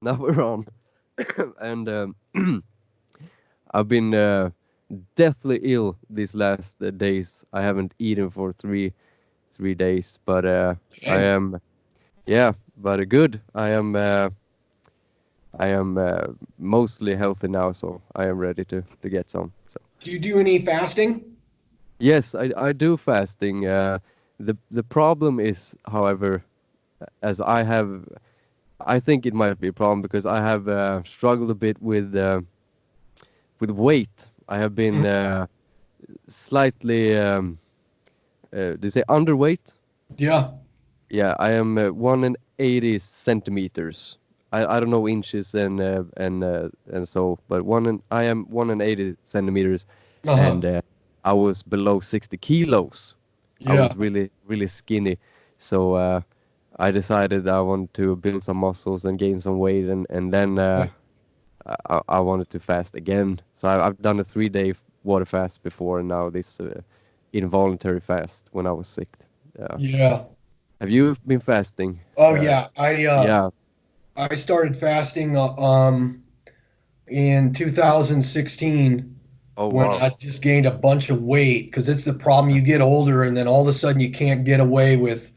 now we're on. And I've been deathly ill these last days. I haven't eaten for three days, but I Dang. am, yeah, but good. I am mostly healthy now, so I am ready to get some. So Do you do any fasting? yes, I do fasting. The problem is, however, as I think it might be a problem because I have struggled a bit with weight. I have been Mhm. slightly, do you say underweight? Yeah. Yeah, I am 180 centimeters. I don't know inches and so, but I am 180 centimeters, and Uh-huh. I was below 60 kilos. I Yeah. was really skinny, so I decided I wanted to build some muscles and gain some weight, and then I wanted to fast again. So I've done a 3-day water fast before, and now this involuntary fast when I was sick. Yeah. Yeah. Have you been fasting? Oh Uh, yeah. yeah. I started fasting in 2016 Oh when wow. I just gained a bunch of weight because it's the problem. You get older and then all of a sudden you can't get away with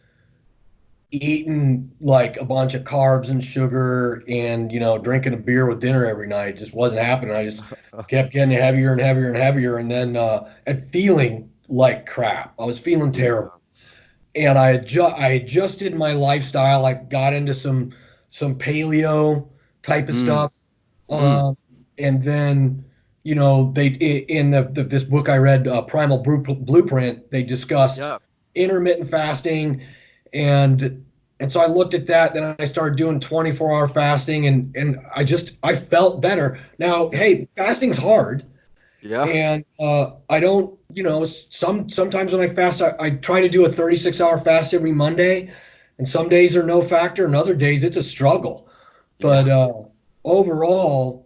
eating like a bunch of carbs and sugar and drinking a beer with dinner every night. It just wasn't happening. I just kept getting heavier and heavier and heavier, and then and feeling like crap. I was feeling terrible, Yeah. and I adjusted my lifestyle. I got into some paleo type of Mm. stuff, Mm. um, and then they in this book I read, Primal Blueprint, they discussed Yeah. intermittent fasting, and so I looked at that. Then I started doing 24-hour fasting, and I felt better. Now, Yeah. hey, fasting's hard, Yeah. and I don't, sometimes when I fast, I try to do a 36-hour fast every Monday, and some days are no factor, and other days it's a struggle. Yeah. But overall,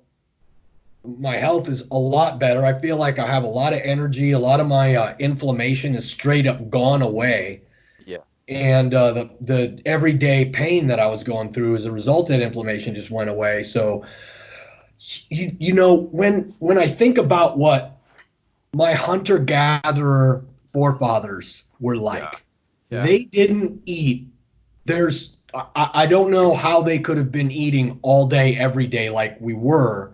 my health is a lot better. I feel like I have a lot of energy. A lot of my inflammation is straight up gone away, Yeah. and the everyday pain that I was going through as a result of that inflammation just went away. So when I think about what my hunter gatherer forefathers were Yeah. like, Yeah. they didn't eat. I don't know how they could have been eating all day every day like we were.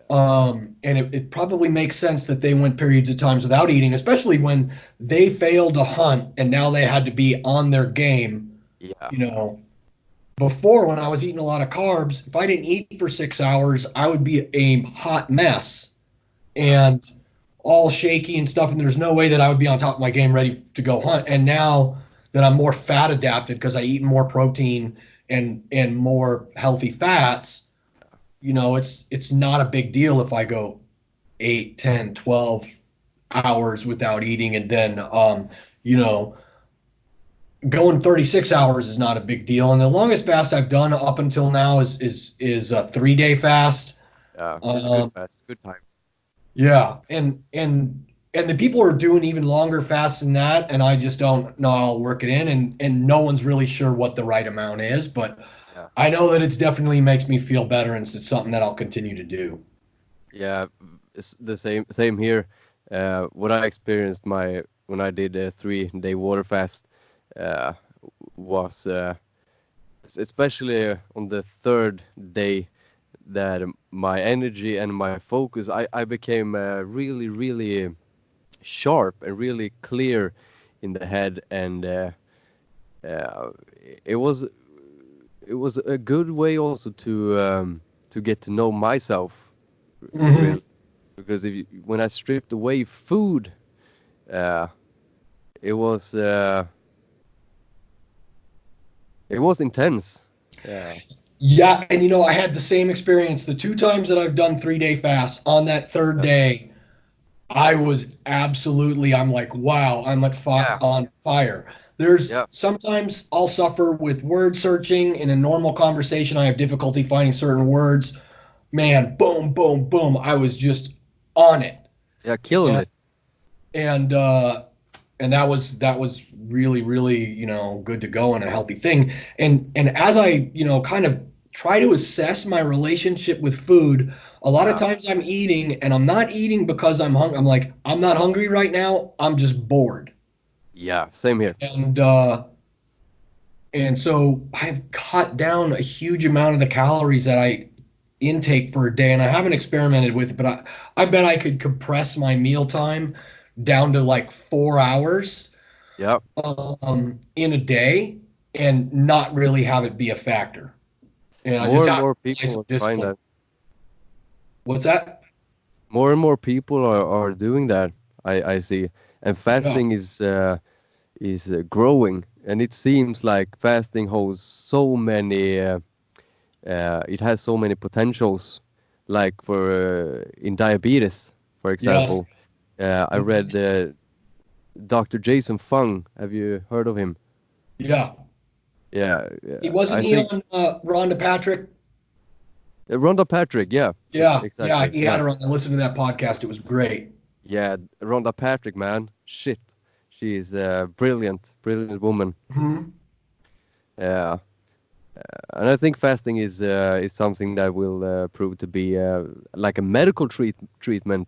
Yeah. And it probably makes sense that they went periods of times without eating, especially when they failed to hunt and now they had to be on their game. Yeah. You know, before, when I was eating a lot of carbs, if I didn't eat for 6 hours, I would be a hot mess Yeah. and all shaky and stuff. And there's no way that I would be on top of my game ready to go hunt. And now that I'm more fat adapted because I eat more protein and more healthy fats, it's not a big deal if I go 8, 10, 12 hours without eating, and then you know going 36 hours is not a big deal. And the longest fast I've done up until now is a 3-day fast. Yeah. It's a good Um, fast. Good time. yeah, and the people are doing even longer fasts than that, and I just don't know how I'll work it in, and no one's really sure what the right amount is, but Yeah. I know that it's definitely makes me feel better, and it's something that I'll continue to do. Yeah. It's the same here. What I experienced my when I did a 3-day water fast uh, was especially on the third day that my energy and my focus I became really sharp and really clear in the head, and uh, it was it was a good way also to get to know myself Hmm. really, because when I stripped away food, uh, it was uh, it was intense. Yeah. Yeah, and I had the same experience the two times that I've done 3-day fasts. On that third uh, day, I was absolutely, I'm like, wow, I'm yeah. on fire. There's Yeah. sometimes I'll suffer with word searching in a normal conversation. I have difficulty finding certain words. Man, boom, boom, boom. I was just on it. Yeah, killing And it. and uh and that was really, really, good to go and a healthy thing. And as I, kind of try to assess my relationship with food. A lot of Yeah. times I'm eating and I'm not eating because I'm hungry. I'm like, I'm not hungry right now. I'm just bored. Yeah. Same here. And so I've cut down a huge amount of the calories that I intake for a day. And I haven't experimented with it, but I bet I could compress my meal time down to like 4 hours Yeah. in a day and not really have it be a factor. And I just More and have to more apply people some are trying discipline. that. What's that? More and more people are doing that. I see, and Yeah. fasting is growing, and it seems like fasting holds so many. It has so many potentials, like for in diabetes, for Yes. example. I read Dr. Jason Fung. Have you heard of him? Yeah. Yeah, He wasn't I he think on Rhonda Patrick? Rhonda Patrick. Yeah, Yeah. Yeah. exactly. He had Yeah, her on. I listened to that podcast. It was great. yeah. Rhonda Patrick, man, shit, she is a brilliant, brilliant woman. Hmm. Yeah, and I think fasting is something that will prove to be like a medical treatment.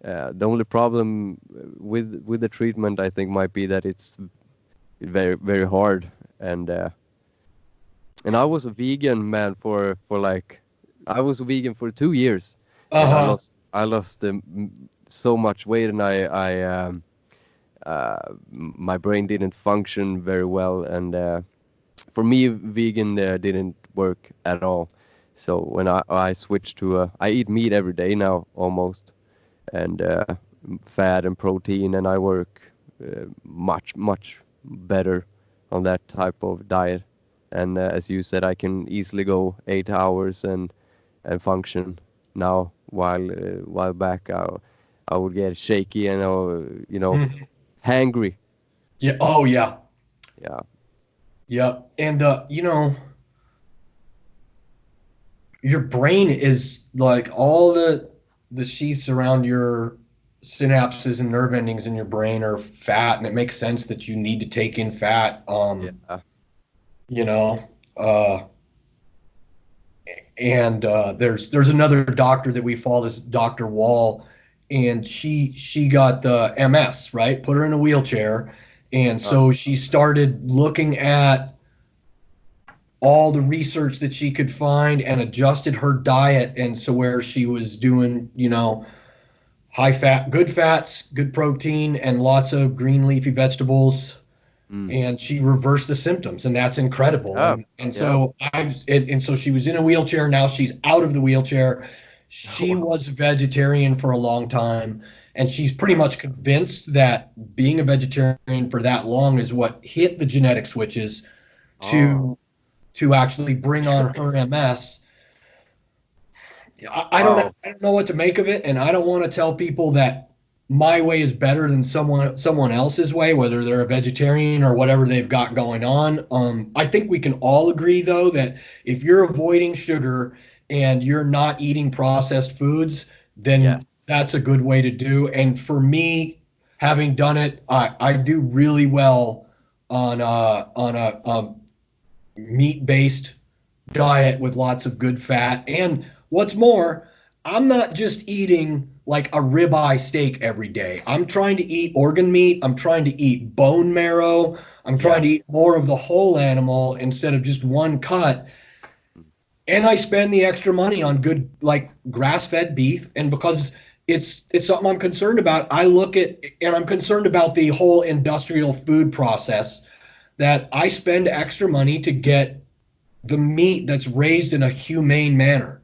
The only problem with the treatment, I think, might be that it's very very hard. And and I was a vegan, man, for like I was a vegan for 2 years, and Uh-huh. I lost so much weight, and my brain didn't function very well, and for me, vegan didn't work at all. So when I switched to I eat meat every day now almost, and fat and protein, and I work much better on that type of diet. And as you said, I can easily go 8 hours and function now. While back, I would get shaky and Mhm. hangry. Yeah. Oh, yeah. Yeah. Yep. And your brain is like all the sheaths around your synapses and nerve endings in your brain are fat, and it makes sense that you need to take in fat. Yeah. You know, uh, and there's another doctor that we follow, this Dr. Wall, and she got the MS, right? Put her in a wheelchair, and Uh, so she started looking at all the research that she could find and adjusted her diet, and so where she was doing high fat, good fats, good protein, and lots of green leafy vegetables, mm, and she reversed the symptoms, and that's incredible. yeah. And Yeah. so and so she was in a wheelchair. Now she's out of the wheelchair. She Wow. was a vegetarian for a long time, and she's pretty much convinced that being a vegetarian for that long is what hit the genetic switches Oh, to actually bring on her MS. wow. I don't know what to make of it, and I don't want to tell people that my way is better than someone else's way, whether they're a vegetarian or whatever they've got going on. I think we can all agree though that if you're avoiding sugar and you're not eating processed foods, then Yes. that's a good way to do. And for me, having done it, I do really well on a meat based diet with lots of good fat. And what's more, I'm not just eating like a ribeye steak every day. I'm trying to eat organ meat. I'm trying to eat bone marrow. I'm trying Yes. to eat more of the whole animal instead of just one cut. Mm. And I spend the extra money on good, like grass fed beef. And because it's something I'm concerned about, I look at and I'm concerned about the whole industrial food process that I spend extra money to get the meat that's raised in a humane manner.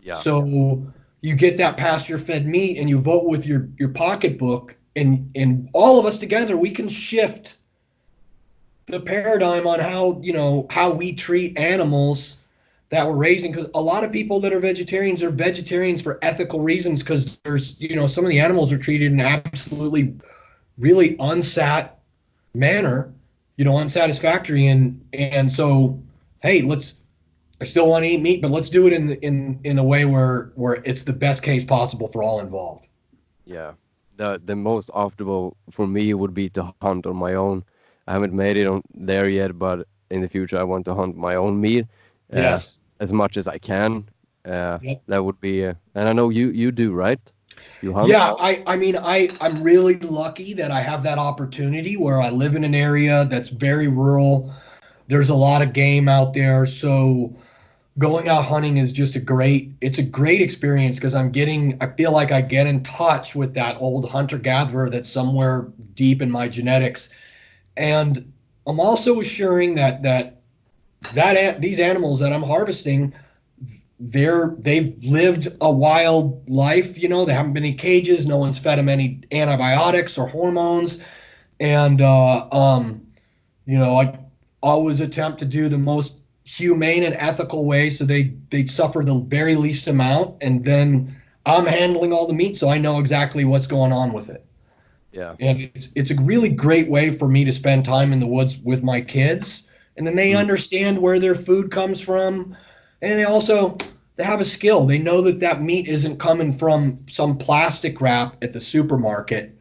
Yeah. So you get that pasture fed meat and you vote with your pocketbook, and all of us together we can shift the paradigm on how we treat animals that we're raising, because a lot of people that are vegetarians for ethical reasons, because there's some of the animals are treated in absolutely really unsat manner, unsatisfactory, and so hey, I still want to eat meat, but let's do it in a way where it's the best case possible for all involved. Yeah. The most optimal for me would be to hunt on my own. I haven't made it on there yet, but in the future I want to hunt my own meat. Uh, Yes. as much as I can. Yep. That would be, and I know you do, right? You hunt? Yeah, I mean, I'm really lucky that I have that opportunity where I live in an area that's very rural. There's a lot of game out there, so going out hunting is just it's a great experience because I feel like I get in touch with that old hunter gatherer that's somewhere deep in my genetics. And I'm also assuring that these animals that I'm harvesting, they've lived a wild life. They haven't been in cages. No one's fed them any antibiotics or hormones. And I always attempt to do the most humane and ethical way so they suffer the very least amount. And then I'm handling all the meat, so I know exactly what's going on with it. Yeah. And it's a really great way for me to spend time in the woods with my kids. And then they Mm. understand where their food comes from. And they have a skill. They know that meat isn't coming from some plastic wrap at the supermarket,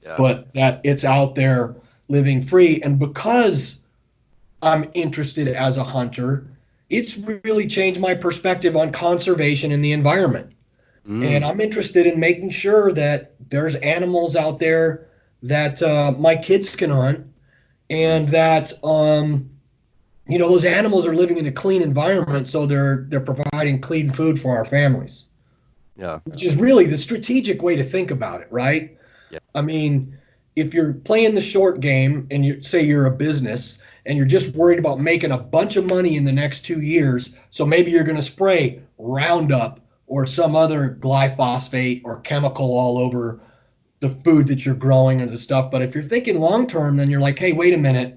Yeah. but that it's out there living free. And because I'm interested as a hunter, it's really changed my perspective on conservation in the environment. And Mm. I'm interested in making sure that there's animals out there that my kids can hunt, Mm. and that those animals are living in a clean environment, so they're providing clean food for our families, Yeah. which is really the strategic way to think about it, right? Yeah. I mean, if you're playing the short game and you say you're a business and you're just worried about making a bunch of money in the next 2 years, so maybe you're going to spray Roundup or some other glyphosate or chemical all over the food that you're growing or the stuff. But if you're thinking long term, then you're like, hey, wait a minute,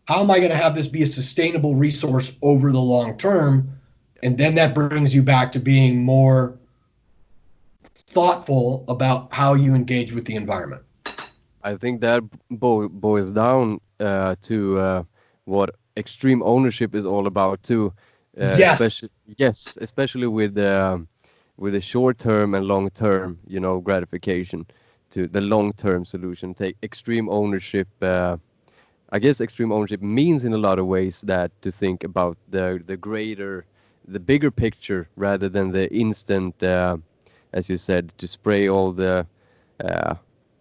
how am I going to have this be a sustainable resource over the long term? And then that brings you back to being more thoughtful about how you engage with the environment. I think that boils down to what extreme ownership is all about too. Yes. Especially, yes, especially with the short term and long term, gratification to the long term solution. Take extreme ownership. I guess extreme ownership means in a lot of ways that to think about the bigger picture rather than the instant, as you said, to spray all uh,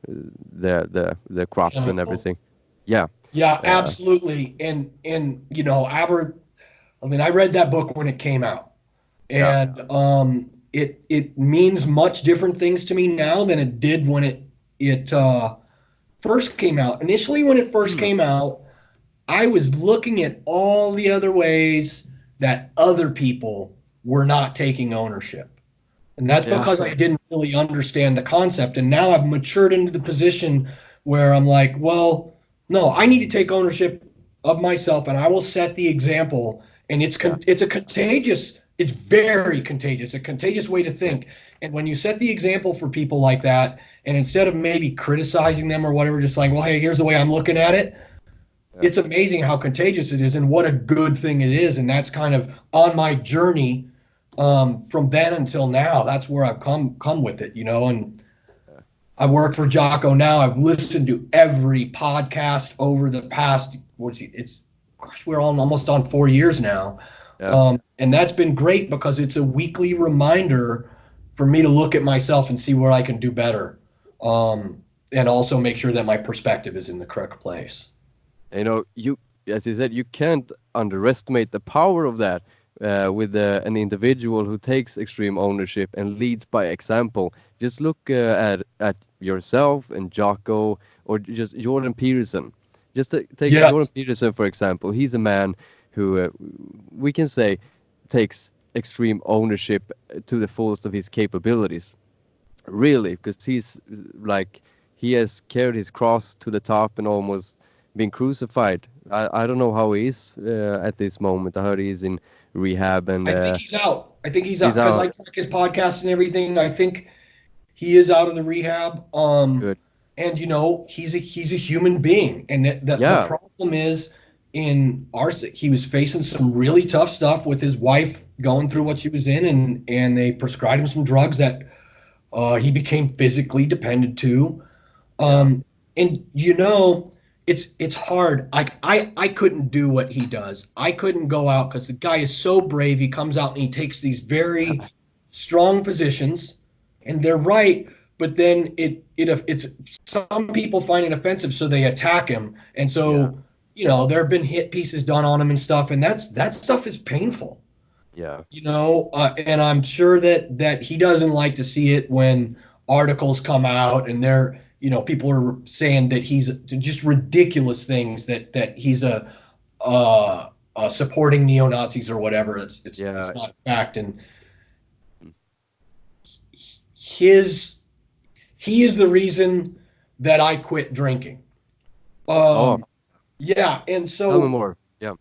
the crops and Chemical. everything. Yeah. Yeah, Uh, absolutely. And I read that book when it came out, yeah. and it means much different things to me now than it did when it first came out. Initially, when it first Hmm. came out, I was looking at all the other ways that other people were not taking ownership. And that's Yeah. because I didn't really understand the concept. And now I've matured into the position where I'm like, well, no, I need to take ownership of myself and I will set the example. And Yeah. it's very contagious, a contagious way to think. And when you set the example for people like that, and instead of maybe criticizing them or whatever, just like, well, hey, here's the way I'm looking at it, Yeah. it's amazing how contagious it is and what a good thing it is. And that's kind of on my journey from then until now. That's where I've come with it, and Yeah. I work for Jocko now. I've listened to every podcast over the past, we're almost on 4 years now. Yeah. And that's been great because it's a weekly reminder for me to look at myself and see where I can do better. And also make sure that my perspective is in the correct place. You, as you said, you can't underestimate the power of that with an individual who takes extreme ownership and leads by example. Just look at yourself and Jocko, or just Jordan Peterson. Just take Jordan Yes. Peterson for example. He's a man who we can say takes extreme ownership to the fullest of his capabilities. Really, because he has carried his cross to the top and almost been crucified. I don't know how he is at this moment. I heard he's in rehab and I think he's out. I think he's out he's because I out. track his podcast and everything. I think he is out of the rehab. Good. And he's a human being, and the Yeah. problem is he was facing some really tough stuff with his wife going through what she was in, and they prescribed him some drugs that he became physically dependent to. Yeah. And it's hard. Like I couldn't do what he does. I couldn't go out because the guy is so brave. He comes out and he takes these very strong positions, and they're right. But then it's some people find it offensive, so they attack him. And Yeah. so there have been hit pieces done on him and stuff, and that stuff is painful. Yeah. And I'm sure that he doesn't like to see it when articles come out and people are saying that he's just ridiculous things that he's supporting neo-Nazis or whatever. It's Yeah. not a fact. And his he is the reason that I quit drinking. Oh, Yeah, and tell me so more. Yeah.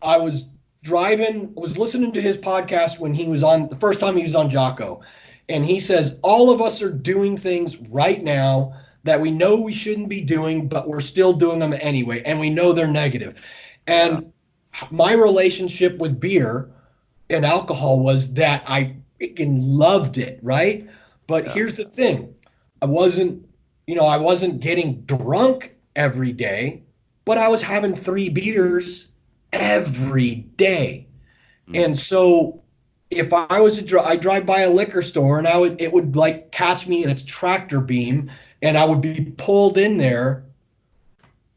I was was listening to his podcast when he was on the first time he was on Jocko. And he says, all of us are doing things right now that we know we shouldn't be doing, but we're still doing them anyway. And we know they're negative. Yeah. And my relationship with beer and alcohol was that I freaking loved it, right? But Yeah. here's the thing. I wasn't getting drunk every day, but I was having 3 beers every day. Mm. And so if I drive by a liquor store and it would like catch me in its tractor beam and I would be pulled in there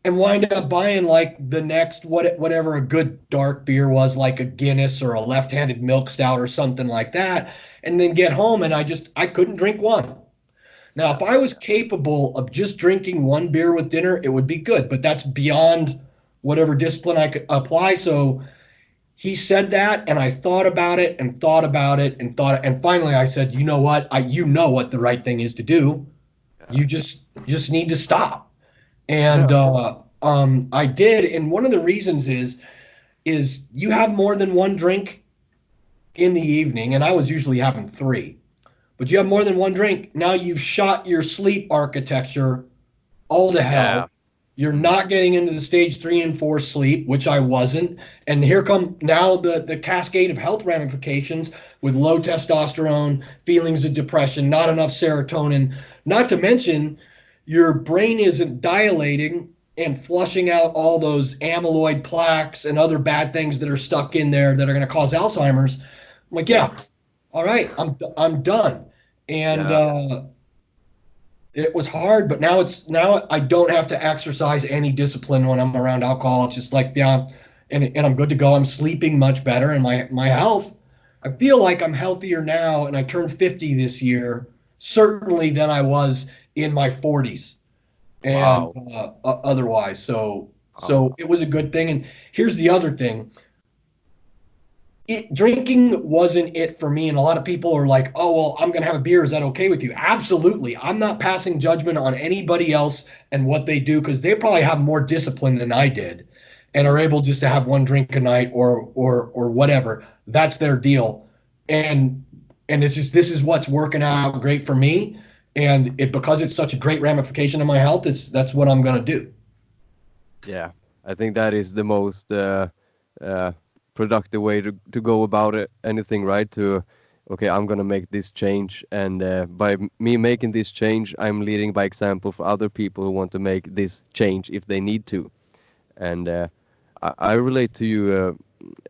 and wind up buying like the next whatever a good dark beer was, like a Guinness or a left-handed milk stout or something like that, and then get home and I couldn't drink one. Now, if I was capable of just drinking 1 beer with dinner, it would be good, but that's beyond whatever discipline I could apply. So he said that, and I thought about it and thought about it and and finally I said, you know what? You know what the right thing is to do. Yeah. You just need to stop. And Yeah. I did, and one of the reasons is you have more than one drink in the evening, and I was usually having 3. But you have more than one drink. Now you've shot your sleep architecture all to Yeah. hell. You're Mm. not getting into the stage 3 and 4 sleep, which I wasn't. And here come now the cascade of health ramifications with low testosterone, feelings of depression, not enough serotonin. Not to mention, your brain isn't dilating and flushing out all those amyloid plaques and other bad things that are stuck in there that are going to cause Alzheimer's. I'm like, Yeah. yeah, all right, I'm done. And Yeah. it was hard, but now I don't have to exercise any discipline when I'm around alcohol. It's just like, yeah, and I'm good to go. I'm sleeping much better, and my health. I feel like I'm healthier now, and I turned 50 this year, certainly than I was in my 40s, and Wow. otherwise. So Wow. so it was a good thing. And here's the other thing: drinking wasn't it for me. And a lot of people are like, oh, well, I'm going to have a beer. Is that okay with you? Absolutely. I'm not passing judgment on anybody else and what they do, because they probably have more discipline than I did and are Mm. able just to have one drink a night or whatever. That's their deal. And it's just, this is what's working out great for me. And because it's such a great ramification of my health, that's what I'm going to do. Yeah. I think that is the most uh, productive way to go about it. Anything, right? Okay, I'm gonna make this change, and by me making this change, I'm leading by example for other people who want to make this change if they need to. And I relate to you.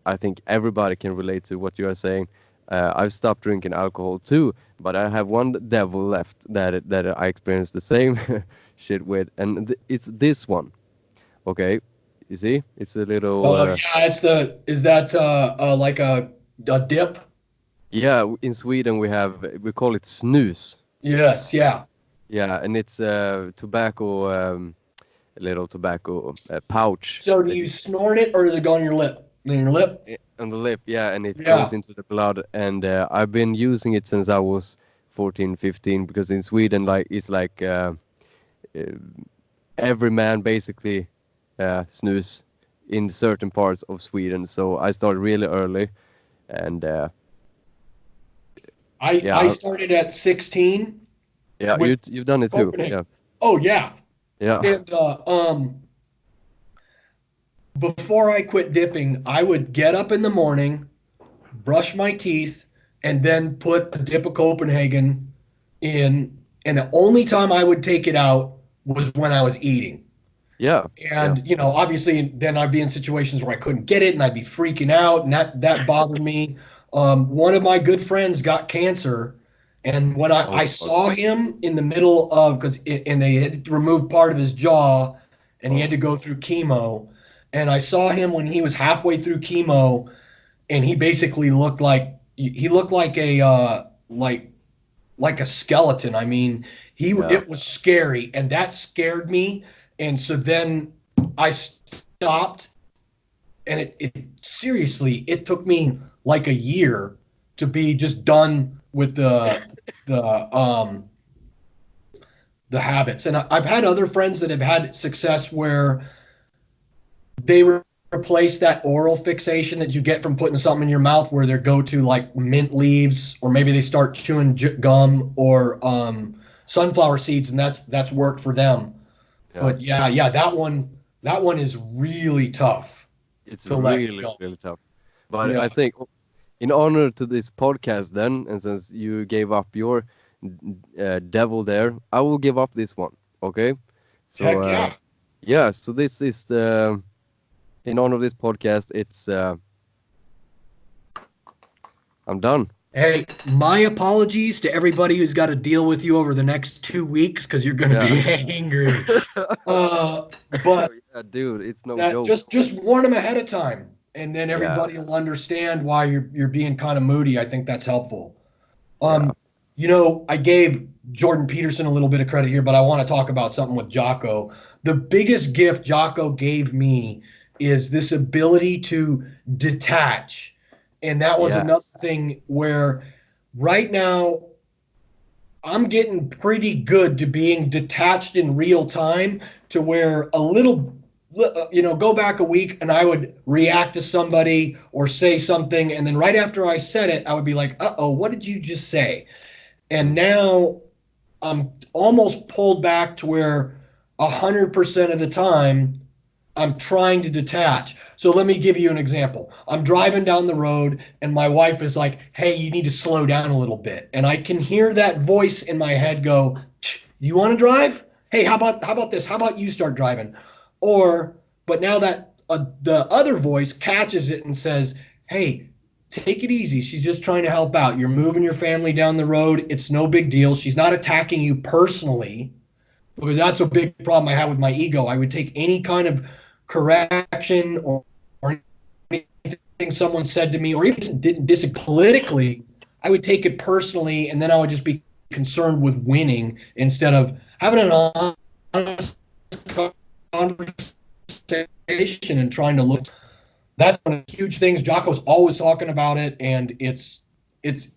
I think everybody can relate to what you are saying. I've stopped drinking alcohol too, but I have one devil left that I experienced the same shit with, and it's this one. Okay, you see, it's a little. Oh yeah, is that like a dip? Yeah, in Sweden we call it snus. Yes, yeah. Yeah, and it's tobacco, a little tobacco pouch So do that you you snort it or does it go on your lip? On your lip? on the lip. Yeah, and it goes Yeah. into the blood. And I've been using it since I was 14, 15, because in Sweden, like it's like uh, every man basically snus in certain parts of Sweden. So I started really early, and I yeah, started at 16 yeah, with you've done it too. Copenhagen. Yeah, Oh yeah. yeah, And before I quit dipping, I would get up in the morning, brush my teeth, and then put a dip of Copenhagen in. And the only time I would take it out was when I was eating. Yeah. Yeah. And, obviously then I'd be in situations where I couldn't get it and I'd be freaking out, and that bothered me. One of my good friends got cancer, and when I Oh fuck. saw him in the middle of, and they had removed part of his jaw and he had Oh. to go through chemo. And I saw him when he was halfway through chemo, and he basically looked like a like a skeleton. I mean, Yeah. it was scary, and that scared me. And so then I stopped, and it seriously, it took me like a year to be just done with the um the habits. And I've had other friends that have had success where they replace that oral fixation that you get from putting something in your mouth, where they go to like mint leaves, or maybe they start chewing gum, or sunflower seeds, and that's worked for them. Yeah. But yeah, that one is really tough It's to let really, go. really tough. But Yeah. I think, in honor to this podcast, then, and since you gave up your devil there, I will give up this one. Okay. So Heck yeah. yeah. So this is the in honor of this podcast. It's I'm done. Hey, my apologies to everybody who's got to deal with you over the next 2 weeks, because you're going to Yeah. be angry. But Yeah, dude, it's no that joke. just warn them ahead of time, and then Yeah. everybody will understand why you're being kind of moody. I think that's helpful. Yeah. Um, I gave Jordan Peterson a little bit of credit here, but I want to talk about something with Jocko. The biggest gift Jocko gave me is this ability to detach. And that was another Yes. thing where right now I'm getting pretty good to being detached in real time, to where go back a week and I would react to somebody or say something. And then right after I said it, I would be like, uh-oh, what did you just say? And Mm. now I'm almost pulled back to where 100% of the time I'm trying to detach. So let me give you an example. I'm driving down the road and my wife is like, "Hey, you need to slow down a little bit." And I can hear that voice in my head go, "Do you want to drive? Hey, how about this? How about you start driving?" Or but now that the other voice catches it and says, "Hey, take it easy. She's just trying to help out. You're moving your family down the road. It's no big deal. She's not attacking you personally." Because that's a big problem I have with my ego. I would take any kind of correction, or anything someone said to me, or even didn't disagree politically, I would take it personally, and then I would just be concerned with winning instead of having an honest conversation and trying to look. That's one of the huge things. Jocko's always talking about it, and it's it's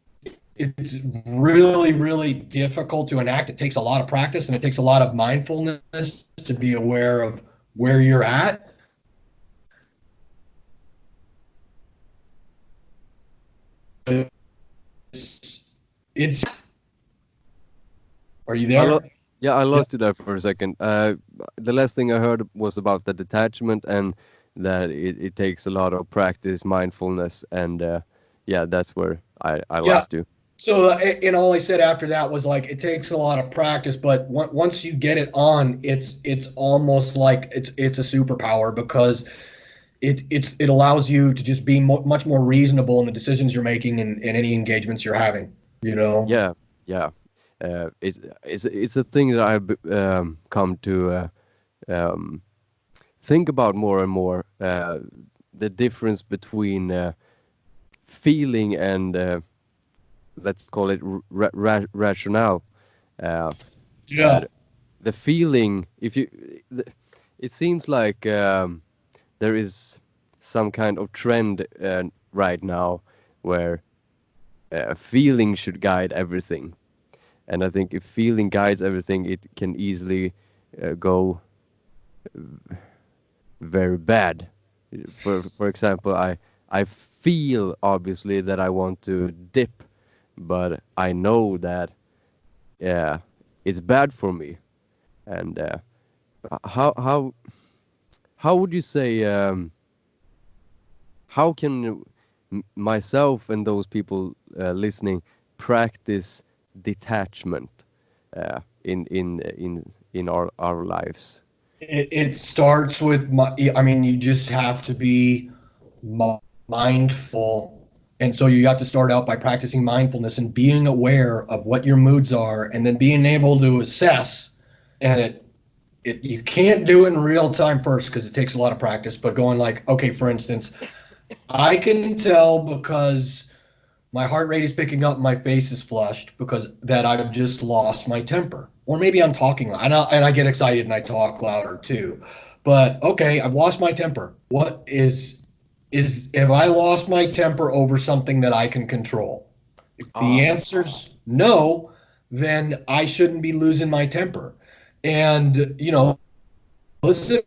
really, really difficult to enact. It takes a lot of practice, and it takes a lot of mindfulness to be aware of where you're at. It's Are you I lo- there? yeah, I Yeah. lost you there for a second. The last thing I heard was about the detachment, and that it takes a lot of practice, mindfulness, and yeah, that's where I Yeah. lost you. So, and all I said after that was like, it takes a lot of practice, but once you get it on, it's almost like it's a superpower, because it allows you to just be much more reasonable in the decisions you're making, and any engagements you're having. You know. Yeah, yeah. It's a thing that I've come to um, think about more and more. The difference between feeling and let's call it rationale. Uh, Yeah. that the feeling, if you, it seems like there is some kind of trend right now where feeling should guide everything. And I think if feeling guides everything, it can easily go very bad. For example, I feel obviously that I want to dip, but I know that it's bad for me. And how how how would you say how can myself and those people listening practice detachment in our lives? It starts with I mean, you just have to be mindful. And so you have to start out by practicing mindfulness and being aware of what your moods are, and then being able to assess. And you can't do it in real time first because it takes a lot of practice, but going like, okay, for instance, I can tell because my heart rate is picking up, my face is flushed because that I've just lost my temper. Or maybe I'm talking loud, and I get excited and I talk louder too. But okay, I've lost my temper. What is if I lost my temper over something that I can control? If the answer's no, then I shouldn't be losing my temper. And this is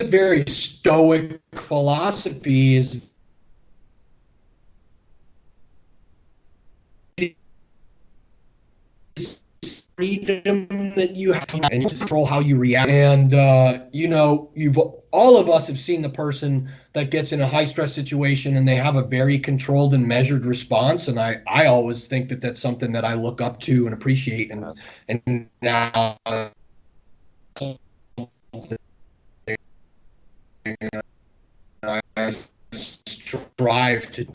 a very stoic philosophy, is freedom that you have, and you control how you react. And you've all of us have seen the person that gets in a high stress situation and they have a very controlled and measured response. And I always think that that's something that I look up to and appreciate. And now I strive to,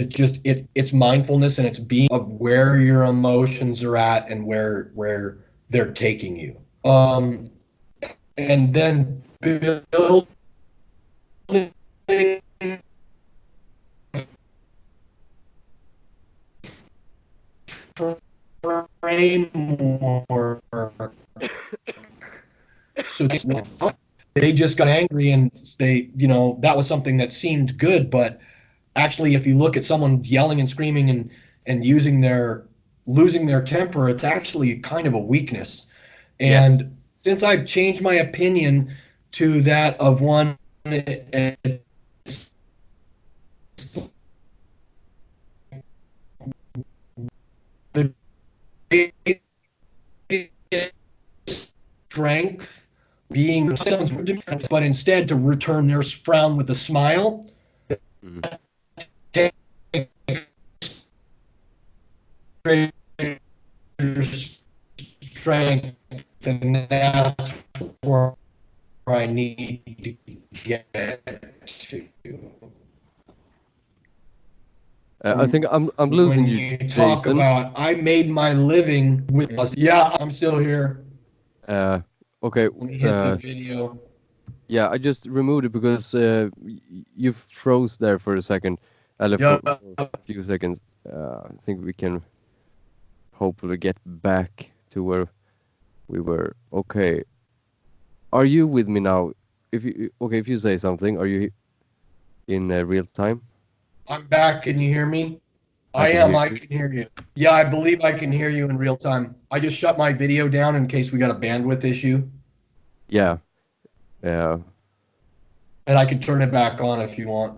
it's mindfulness, and it's being of where your emotions are at and where they're taking you. And then building framework. So they just got angry, and that was something that seemed good, but actually, if you look at someone yelling and screaming and losing their temper, it's actually kind of a weakness. And Yes. since I've changed my opinion to that of one, the strength being, but instead to return their frown with a smile. Mhm. Strength, and that's where I need to get to. I think I'm losing When you, you talk Jason. about, I made my living with, yeah, I'm still here. Uh, okay. Let me hit the video. Yeah, I just removed it because you froze there for a second, Yeah, for a few seconds. I think we can hopefully get back to where we were. Okay, are you with me now? If you say something, are you in real time? I'm back. Can you hear me? I I can am. hear I you. can hear you. Yeah, I believe I can hear you in real time. I just shut my video down in case we got a bandwidth issue, Yeah. Uh, and I can turn it back on if you want.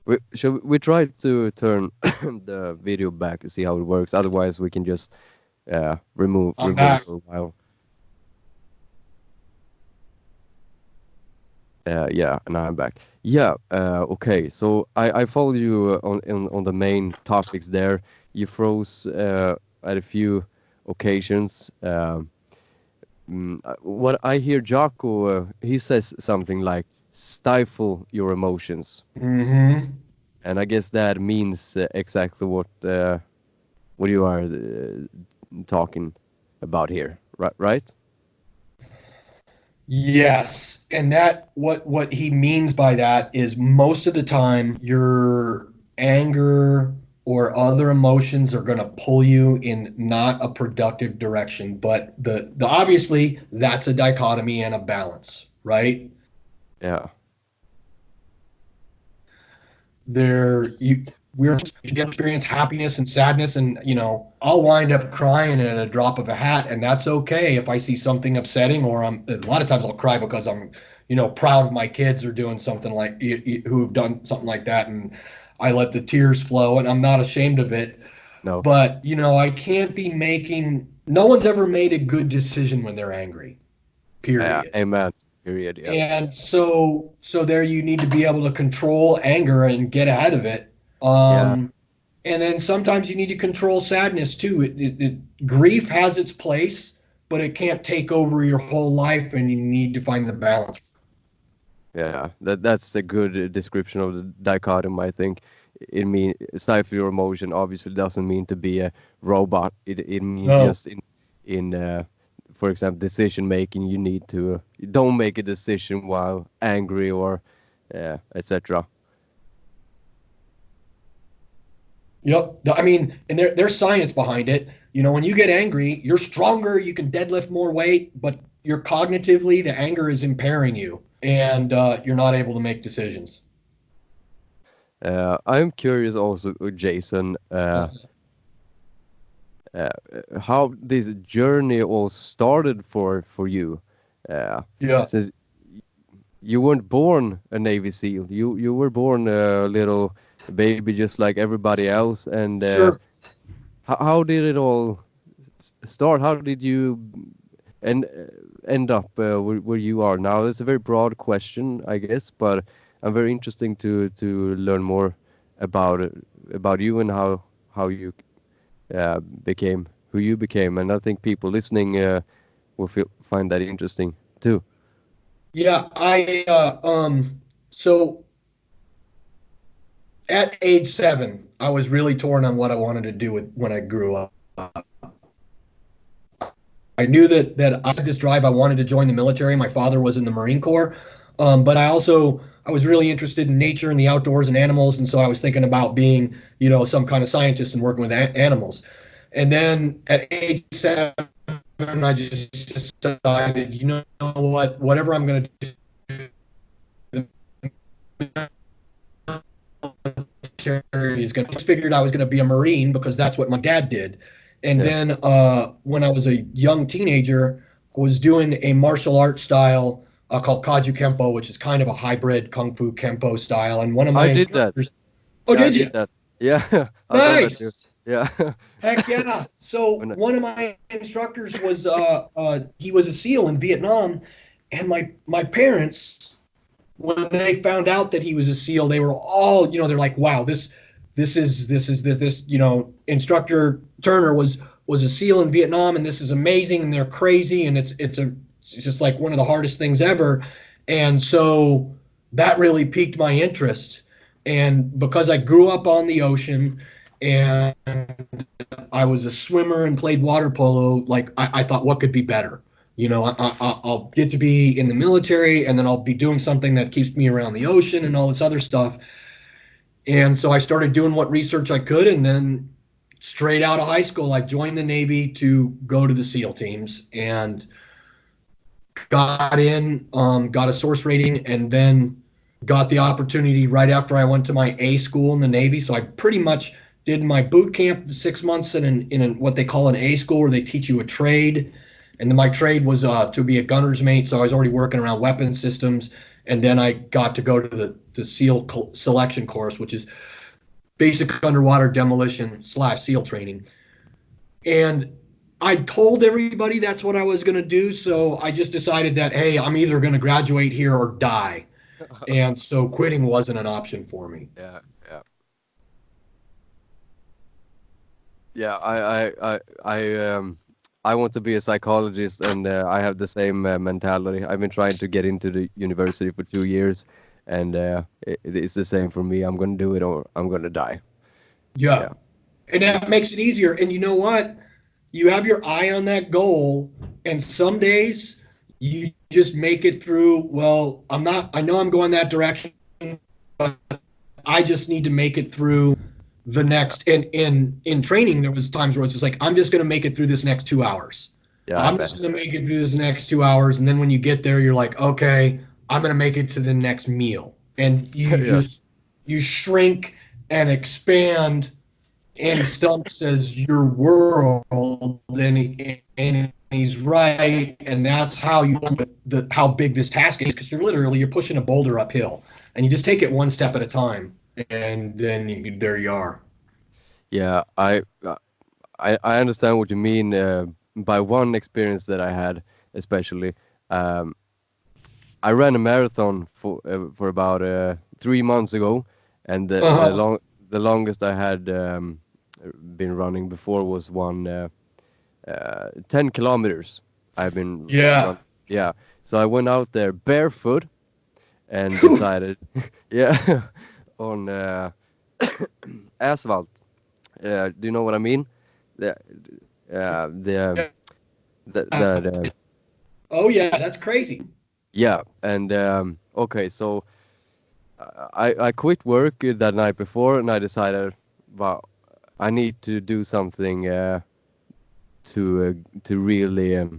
we try to turn the video back to see how it works? Otherwise, we can just I'm remove it back. for a while. Yeah, and I'm back. Yeah, okay. So I followed you on the main topics there. You froze at a few occasions. What I hear Jocko, he says something like stifle your emotions, Mm-hmm. and I guess that means exactly what you are talking about here, right? Right? Yes, and that what he means by that is most of the time your anger or other emotions are going to pull you in not a productive direction, but the obviously that's a dichotomy and a balance, right? Yeah. There you we're experience happiness and sadness, and I'll wind up crying at a drop of a hat, and that's okay if I see something upsetting, or a lot of times I'll cry because I'm proud of my kids or doing something like who have done something like that, and I let the tears flow, and I'm not ashamed of it. No. But I can't be making, no one's ever made a good decision when they're angry, period. Amen. Period. Yeah. And so there you need to be able to control anger and get ahead of it. Yeah. And then sometimes you need to control sadness too. Grief has its place, but it can't take over your whole life, and you need to find the balance. Yeah, that's a good description of the dichotomy. I think it mean stifle your emotion obviously doesn't mean to be a robot. It means No. just in for example decision making. You need to don't make a decision while angry or etc. Yep. I mean, and there's science behind it. You know, when you get angry, you're stronger, you can deadlift more weight, but you're cognitively, the anger is impairing you, and you're not able to make decisions. I'm curious also, Jason, uh, how this journey all started for you. Yeah. Since you weren't born a Navy SEAL, you were born a little baby just like everybody else. And Sure. how did it all start? How did you and end up where you are now? It's a very broad question, I guess, but I'm very interesting to learn more about it, about you and how you became who you became. And I think people listening will find that interesting too. Yeah, so at age 7, I was really torn on what I wanted to do with when I grew up. I knew that I had this drive. I wanted to join the military. My father was in the Marine Corps, but I was really interested in nature and the outdoors and animals, and so I was thinking about being, some kind of scientist and working with animals. And then at age 7, I just decided, you know what, whatever I'm going to do, is going to. I figured I was going to be a Marine because that's what my dad did. And Yeah, then when I was a young teenager, I was doing a martial arts style called Kaju Kempo, which is kind of a hybrid Kung Fu Kempo style. And one of my I did that. instructors, oh, Yeah, I did you? did that. Yeah, I've done that too. Nice. Yeah. Heck yeah. So When one of my instructors was he was a SEAL in Vietnam, and my parents, when they found out that he was a SEAL, they were all, they're like, wow, this instructor Turner was a SEAL in Vietnam, and this is amazing, and they're crazy, and it's just like one of the hardest things ever. And so that really piqued my interest. And because I grew up on the ocean and I was a swimmer and played water polo, like I thought, what could be better? I'll get to be in the military, and then I'll be doing something that keeps me around the ocean and all this other stuff. And so I started doing what research I could, and then straight out of high school, I joined the Navy to go to the SEAL teams and got in, got a source rating, and then got the opportunity right after I went to my A school in the Navy. So I pretty much did my boot camp 6 months in what they call an A school, where they teach you a trade. And then my trade was to be a gunner's mate. So I was already working around weapon systems. And then I got to go to the SEAL selection course, which is basic underwater demolition / SEAL training. And I told everybody that's what I was going to do. So I just decided that, hey, I'm either going to graduate here or die. And so quitting wasn't an option for me. yeah, yeah, yeah. I want to be a psychologist, and I have the same mentality. I've been trying to get into the university for 2 years, and it's the same for me. I'm gonna do it, or I'm gonna die. Yeah. Yeah, And that it's makes it easier. And you know what? You have your eye on that goal. And some days you just make it through. Well, I know I'm going that direction, but I just need to make it through the yeah, next. And in training, there was times where it's just like, I'm just going to make it through this next 2 hours. yeah. I I'm bet. just going to make it through this next 2 hours. And then when you get there, you're like, okay, I'm going to make it to the next meal. And Yeah, you shrink and expand, and Stump says your world, and he's right, and that's how you how big this task is, because you're pushing a boulder uphill, and you just take it one step at a time, and then there you are. yeah. I understand what you mean. By one experience that I had, especially, um, I ran a marathon for about 3 months ago, and Uh-huh. the longest I had been running before was 10 kilometers. I've been Yeah. run. Yeah, so I went out there barefoot and decided, yeah, on asphalt. Do you know what I mean? The the the Oh yeah, that's crazy. yeah, and okay, so I quit work that night before, and I decided, wow, I need to do something to really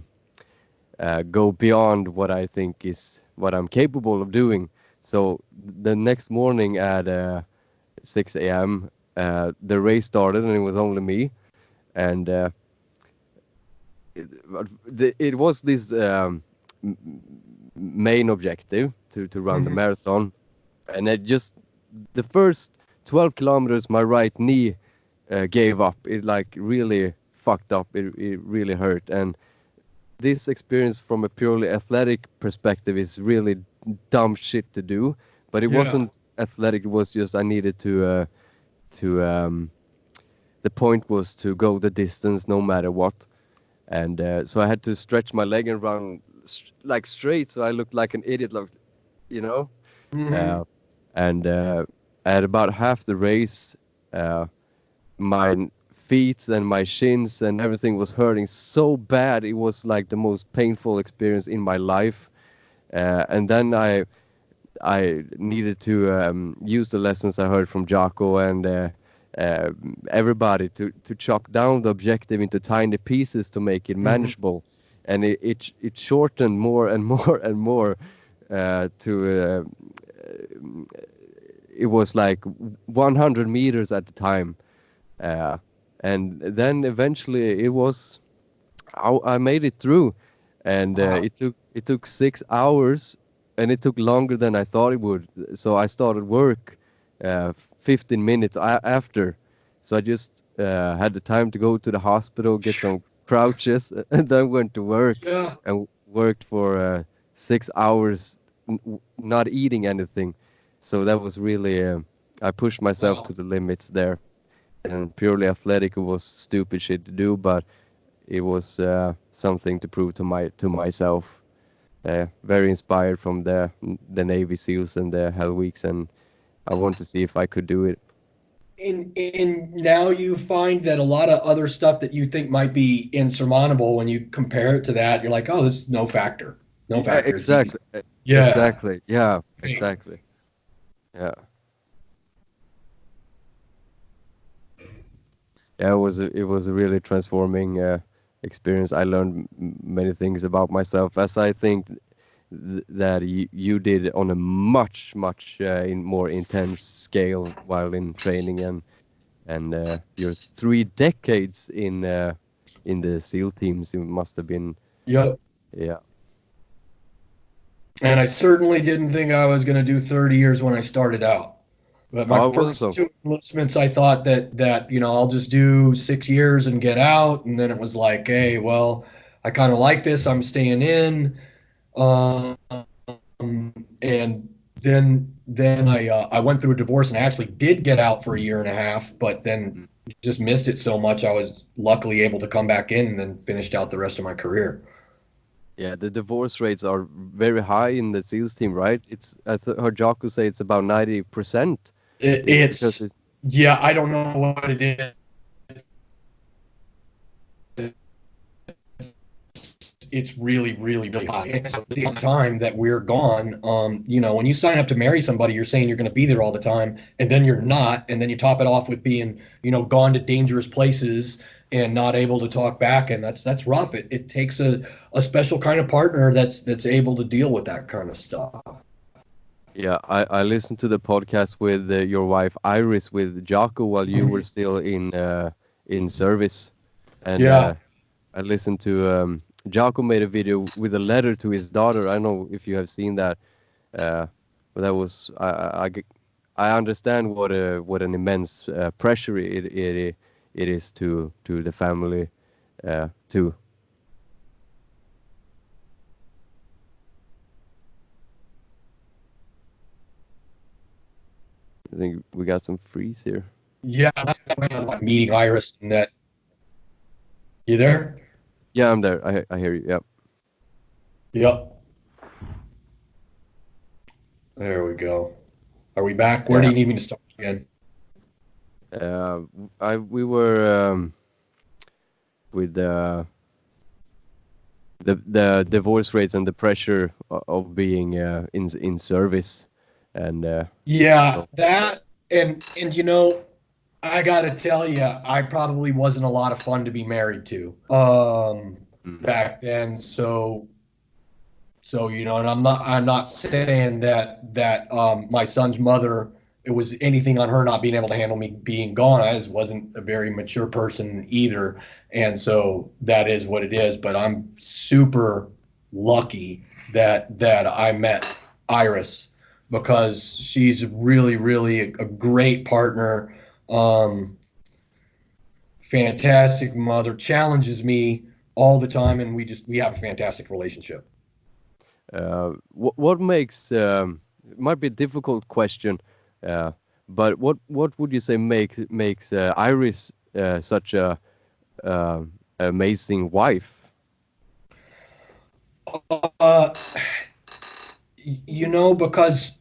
go beyond what I think is what I'm capable of doing. So the next morning at 6 a.m., the race started, and it was only me, and it was this m- main objective to run the Hmm. marathon, and it just the first 12 kilometers, my right knee gave up. It like really fucked up. It really hurt, and this experience from a purely athletic perspective is really dumb shit to do, but it Yeah. wasn't athletic. It was just I needed to the point was to go the distance no matter what, and so I had to stretch my leg and run like straight, so I looked like an idiot, like, you know. Hmm. uh, and at about half the race, uh, my feet and my shins and everything was hurting so bad. It was like the most painful experience in my life. And then I needed to use the lessons I heard from Jocko and uh, everybody to chop down the objective into tiny pieces to make it Hmm. manageable. And it shortened more and more and more to it was like 100 meters at the time. Uh, and then eventually I made it through, and Wow. it took 6 hours, and it took longer than I thought it would. So I started work 15 minutes after. So I just had the time to go to the hospital, get some crouches, and then went to work Yeah. and worked for 6 hours, not eating anything. So that was really I pushed myself Wow. to the limits there, and purely athletic, it was stupid shit to do, but it was something to prove to myself. Very inspired from the Navy SEALs and the Hell Weeks, and I want to see if I could do it. And now you find that a lot of other stuff that you think might be insurmountable, when you compare it to that, you're like, oh, this is no factor. No Yeah, factor. It's easy. exactly. Yeah. Exactly. Yeah, Right. exactly. Yeah. Yeah, it was a really transforming experience. I learned many things about myself, as I think that you did on a much in more intense scale while in training, and your 3 decades in the SEAL teams. It must have been, Yep. yeah. And I certainly didn't think I was going to do 30 years when I started out. But my Oh, first awesome. two enlistments, I thought that I'll just do 6 years and get out. And then it was like, hey, well, I kind of like this. I'm staying in. Um, and then I went through a divorce and actually did get out for a year and a half, but then Mm. just missed it so much. I was luckily able to come back in and then finished out the rest of my career. Yeah, the divorce rates are very high in the SEALs team, right? It's heard Jocko say it's about 90%. Because It's it's Yeah, I don't know what it is. It's really, really, really high. And so the time that we're gone, when you sign up to marry somebody, you're saying you're going to be there all the time, and then you're not, and then you top it off with being, gone to dangerous places and not able to talk back, and that's rough. It takes a special kind of partner that's able to deal with that kind of stuff. yeah, I listened to the podcast with your wife Iris with Jocko while you were still in service, and Yeah. I listened to Jocko made a video with a letter to his daughter. I don't know if you have seen that, uh, but that was I understand what an immense pressure it is to the family too. I think we got some freeze here. Yeah, that's definitely meeting Iris and that. You there? Yeah, I'm there. I hear you. Yeah. Yep. There we go. Are we back? Where do Yeah. you need me to start again? We were with the divorce rates and the pressure of being in service, and Yeah, so that and I gotta tell you, I probably wasn't a lot of fun to be married to mm, back then. So and I'm not saying that my son's mother, it was anything on her not being able to handle me being gone. I just wasn't a very mature person either, and so that is what it is. But I'm super lucky that I met Iris, because she's really, really a great partner, um, fantastic mother, challenges me all the time, and we have a fantastic relationship. what makes it might be a difficult question, uh, but what would you say makes Iris such a uh, amazing wife? Uh, because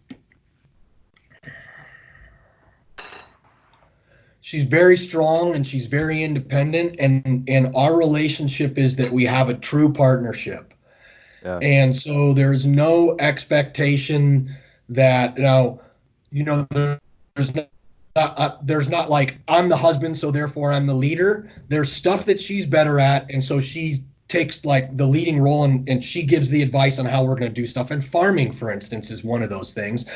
she's very strong and she's very independent, and our relationship is that we have a true partnership. Yeah. And so there's no expectation that there's not like I'm the husband, so therefore I'm the leader. There's stuff that she's better at, and so she takes like the leading role, and she gives the advice on how we're going to do stuff. And farming, for instance, is one of those things.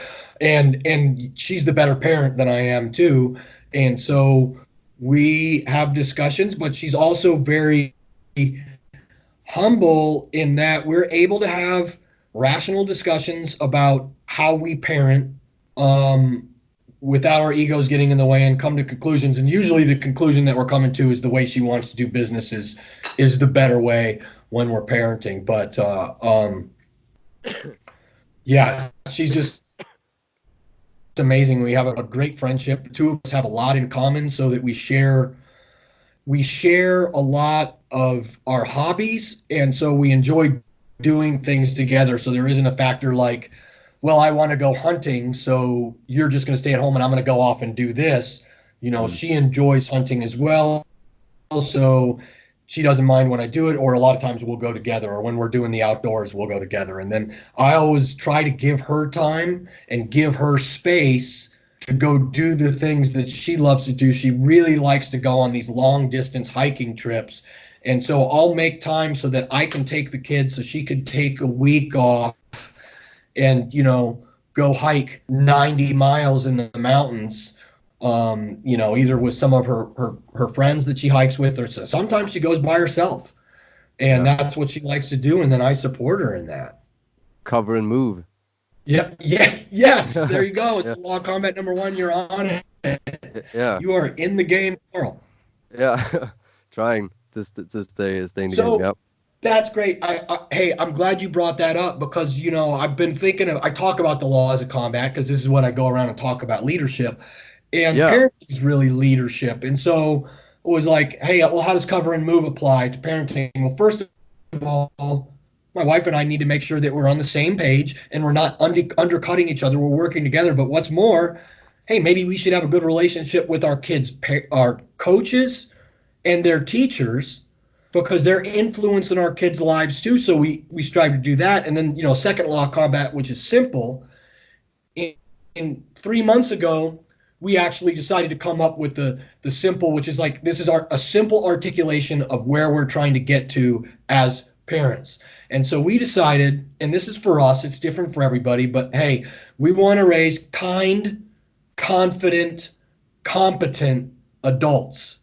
And she's the better parent than I am too. And so we have discussions, but she's also very humble in that we're able to have rational discussions about how we parent, um, without our egos getting in the way, and come to conclusions. And usually the conclusion that we're coming to is the way she wants to do business is the better way when we're parenting. But yeah, she's just amazing. We have a great friendship. The two of us have a lot in common, so that we share a lot of our hobbies, and so we enjoy doing things together. So there isn't a factor like, well, I want to go hunting, so you're just going to stay at home and I'm going to go off and do this. Mm. She enjoys hunting as well, so she doesn't mind when I do it. Or a lot of times we'll go together, or when we're doing the outdoors, we'll go together. And then I always try to give her time and give her space to go do the things that she loves to do. She really likes to go on these long distance hiking trips. And so I'll make time so that I can take the kids, so she could take a week off and, go hike 90 miles in the mountains, either with some of her friends that she hikes with, or sometimes she goes by herself. And Yeah. that's what she likes to do. And then I support her in that. Cover and move. Yeah, yeah, yes. There Yeah. you go. It's law combat number one. You're on it. Yeah. You are in the game, Carl. Yeah. Trying to stay in the game. So Yep. that's great. Hey, I'm glad you brought that up, because I've been thinking I talk about the laws of combat because this is what I go around and talk about, leadership, and Yeah. parenting is really leadership. And so it was like, hey, well, how does cover and move apply to parenting? Well, first of all, my wife and I need to make sure that we're on the same page and we're not undercutting each other. We're working together. But what's more, hey, maybe we should have a good relationship with our kids, our coaches, and their teachers, because they're influencing our kids' lives too. So we strive to do that. And then, second law of combat, which is simple. In 3 months ago, we actually decided to come up with the simple, which is like, this is a simple articulation of where we're trying to get to as parents. And so we decided, and this is for us, it's different for everybody, but hey, we want to raise kind, confident, competent adults.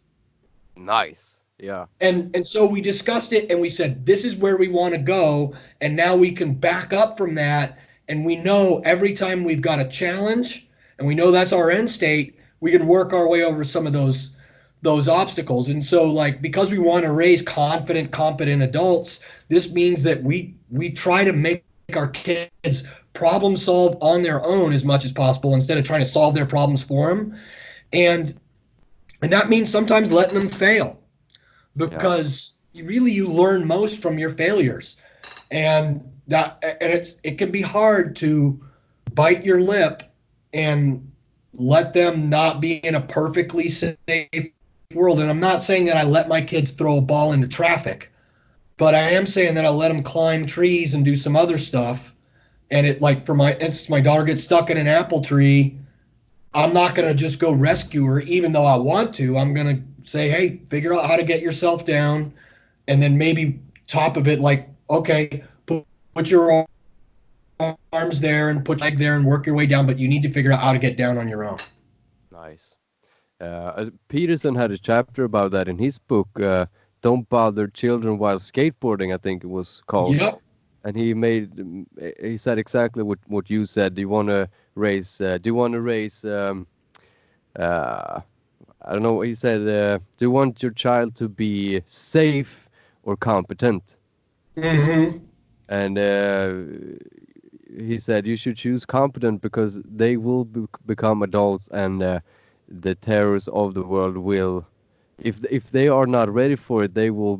Nice. Yeah. And so we discussed it, and we said, this is where we want to go. And now we can back up from that. And we know every time we've got a challenge, and we know that's our end state, we can work our way over some of those obstacles. And so, like, because we want to raise confident, competent adults, this means that we try to make our kids problem solve on their own as much as possible, instead of trying to solve their problems for them. And that means sometimes letting them fail, Yeah. because you learn most from your failures. And it can be hard to bite your lip and let them not be in a perfectly safe world. And I'm not saying that I let my kids throw a ball into traffic, but I am saying that I let them climb trees and do some other stuff. And it, like, for my instance, my daughter gets stuck in an apple tree. I'm not going to just go rescue her, even though I want to. I'm going to say, hey, figure out how to get yourself down. And then maybe top of it, like, okay, put your arms there and put your leg there and work your way down, but you need to figure out how to get down on your own. Nice. Peterson had a chapter about that in his book, Don't Bother Children While Skateboarding, I think it was called. Yep. And he said exactly what you said. Do you want to raise, I don't know what he said, do you want your child to be safe or competent? Mm-hmm. And he said you should choose competent because they will become adults, and the terrors of the world will, if they are not ready for it, they will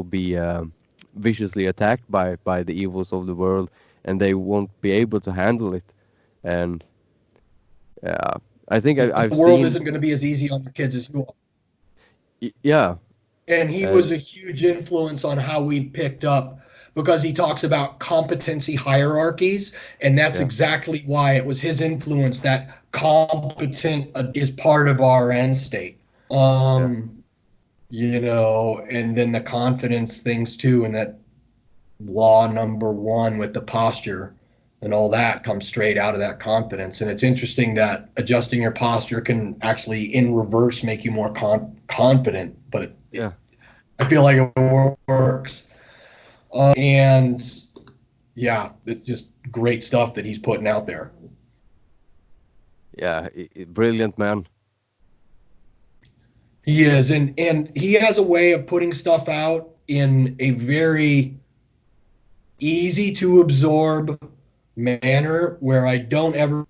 be viciously attacked by the evils of the world, and they won't be able to handle it. And I think I've The world seen, isn't going to be as easy on the kids as you are. Yeah. And he was a huge influence on how we picked up, because he talks about competency hierarchies, and that's exactly why it was his influence that competent is part of our end state. You know, and then the confidence things too, and that law number one with the posture and all that comes straight out of that confidence. And it's interesting that adjusting your posture can actually, in reverse, make you more confident, but I feel like it works. And yeah, it's just great stuff that he's putting out there. Yeah, brilliant man. He is, and he has a way of putting stuff out in a very easy to absorb manner where I don't ever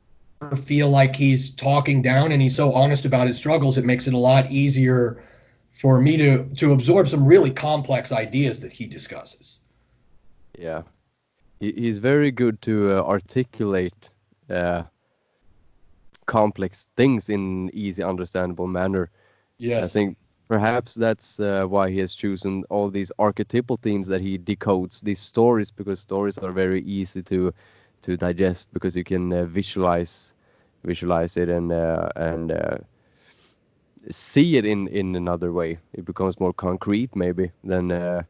feel like he's talking down, and he's so honest about his struggles. It makes it a lot easier for me to absorb some really complex ideas that he discusses. Yeah, he's very good to articulate complex things in easy, understandable manner. Yes. I think perhaps that's why he has chosen all these archetypal themes that he decodes, these stories, because stories are very easy to digest, because you can visualize it and see it in another way. It becomes more concrete maybe than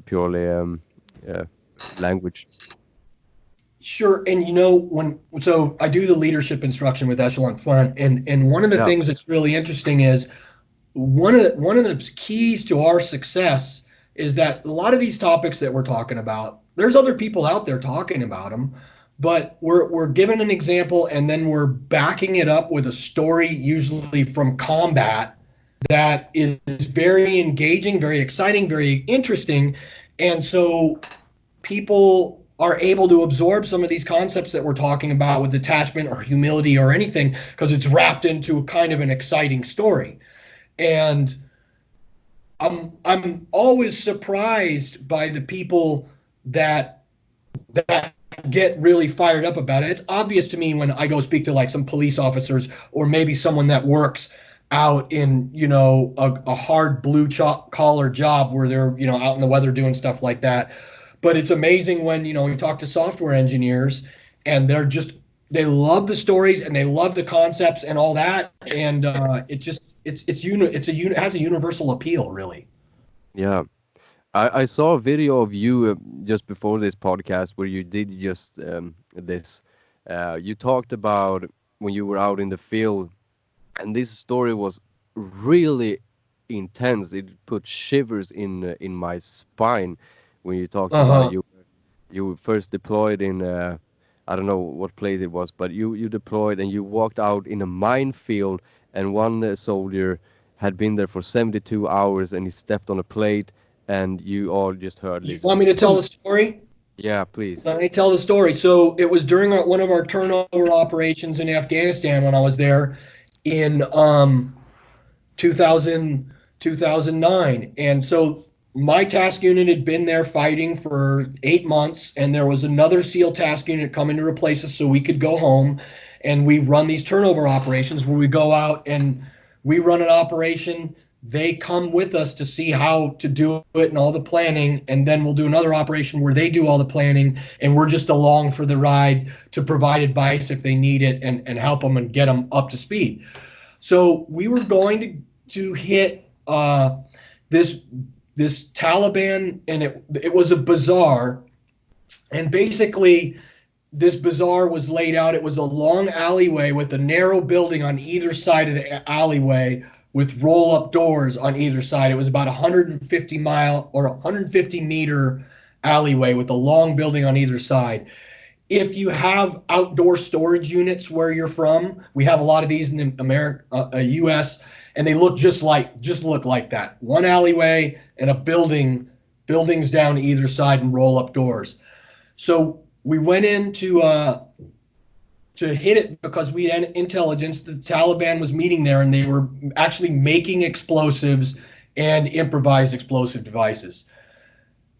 purely language. Sure. And you know, so I do the leadership instruction with Echelon Front, and one of the things that's really interesting is one of the keys to our success is that a lot of these topics that we're talking about, there's other people out there talking about them, but we're given an example and then we're backing it up with a story, usually from combat, that is very engaging, very exciting, very interesting. And so people are able to absorb some of these concepts that we're talking about with detachment or humility or anything, because it's wrapped into kind of an exciting story. And I'm always surprised by the people that get really fired up about it. It's obvious to me when I go speak to like some police officers, or maybe someone that works out in, you know, a hard blue collar job where they're, you know, out in the weather doing stuff like that. But it's amazing when, you know, we talk to software engineers and they love the stories and they love the concepts and all that. And it has a universal appeal, really. Yeah. I saw a video of you just before this podcast where you did just this. You talked about when you were out in the field, and this story was really intense. It put shivers in my spine when you talked about you first deployed in I don't know what place it was, but you deployed and you walked out in a minefield, and one soldier had been there for 72 hours and he stepped on a plate, and you all just heard this. You want me to tell the story? Yeah, please. Let me tell the story. So it was during one of our turnover operations in Afghanistan when I was there in 2009. And so my task unit had been there fighting for 8 months, and there was another SEAL task unit coming to replace us so we could go home. And we run these turnover operations where we go out and we run an operation. They come with us to see how to do it and all the planning, and then we'll do another operation where they do all the planning, and we're just along for the ride to provide advice if they need it and help them and get them up to speed. So we were going to hit this Taliban, and it was a bazaar, and basically this bazaar was laid out. It was a long alleyway with a narrow building on either side of the alleyway with roll-up doors on either side. It was about 150 meter alleyway with a long building on either side. If you have outdoor storage units where you're from, we have a lot of these in the U.S., and they look just like that. One alleyway and a buildings down either side and roll-up doors. So we went in to hit it because we had intelligence. The Taliban was meeting there, and they were actually making explosives and improvised explosive devices.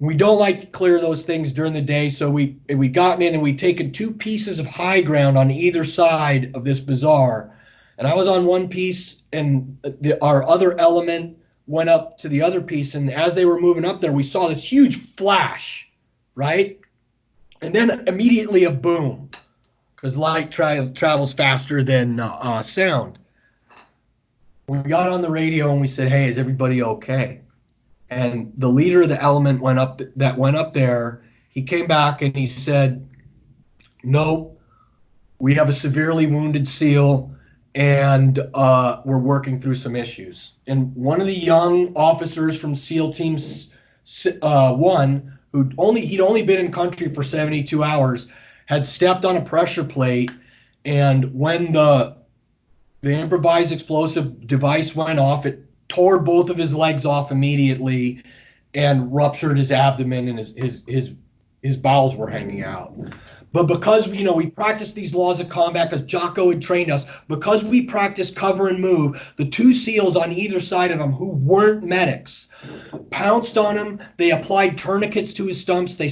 We don't like to clear those things during the day, so we gotten in and we'd taken 2 pieces of high ground on either side of this bazaar. And I was on one piece, and our other element went up to the other piece. And as they were moving up there, we saw this huge flash, right? And then immediately a boom, because light travels faster than sound. We got on the radio and we said, "Hey, is everybody okay?" And the leader of the element went up there. He came back and he said, "No, we have a severely wounded SEAL, and we're working through some issues." And one of the young officers from SEAL Team 1, he'd only been in country for 72 hours, had stepped on a pressure plate, and when the improvised explosive device went off, it tore both of his legs off immediately and ruptured his abdomen, and his bowels were hanging out. But because we practiced these laws of combat, because Jocko had trained us, because we practiced cover and move, the 2 SEALs on either side of him who weren't medics pounced on him. They applied tourniquets to his stumps. They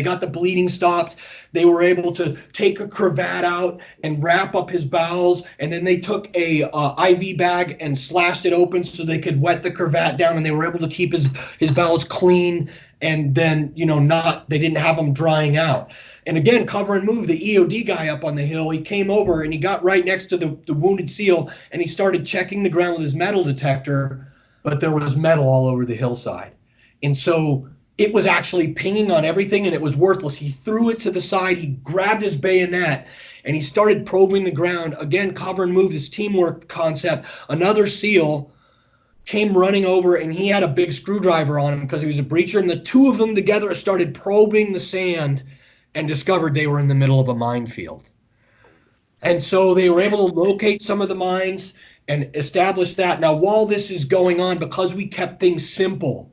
got the bleeding stopped. They were able to take a cravat out and wrap up his bowels, and then they took a IV bag and slashed it open so they could wet the cravat down, and they were able to keep his bowels clean, and then they didn't have them drying out. And again, cover and move, the EOD guy up on the hill, he came over and he got right next to the wounded SEAL, and he started checking the ground with his metal detector, but there was metal all over the hillside. And so it was actually pinging on everything, and it was worthless. He threw it to the side, he grabbed his bayonet, and he started probing the ground. Again, cover and move, this teamwork concept. Another SEAL came running over, and he had a big screwdriver on him because he was a breacher, and the 2 of them together started probing the sand and discovered they were in the middle of a minefield. And so they were able to locate some of the mines and establish that. Now, while this is going on, because we kept things simple,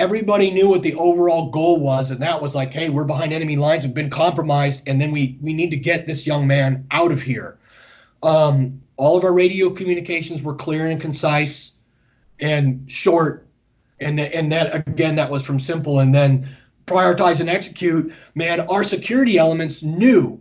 everybody knew what the overall goal was, and that was like, hey, we're behind enemy lines, we've been compromised, and then we need to get this young man out of here. All of our radio communications were clear and concise and short, and that, again, that was from simple. And then prioritize and execute, man, our security elements knew.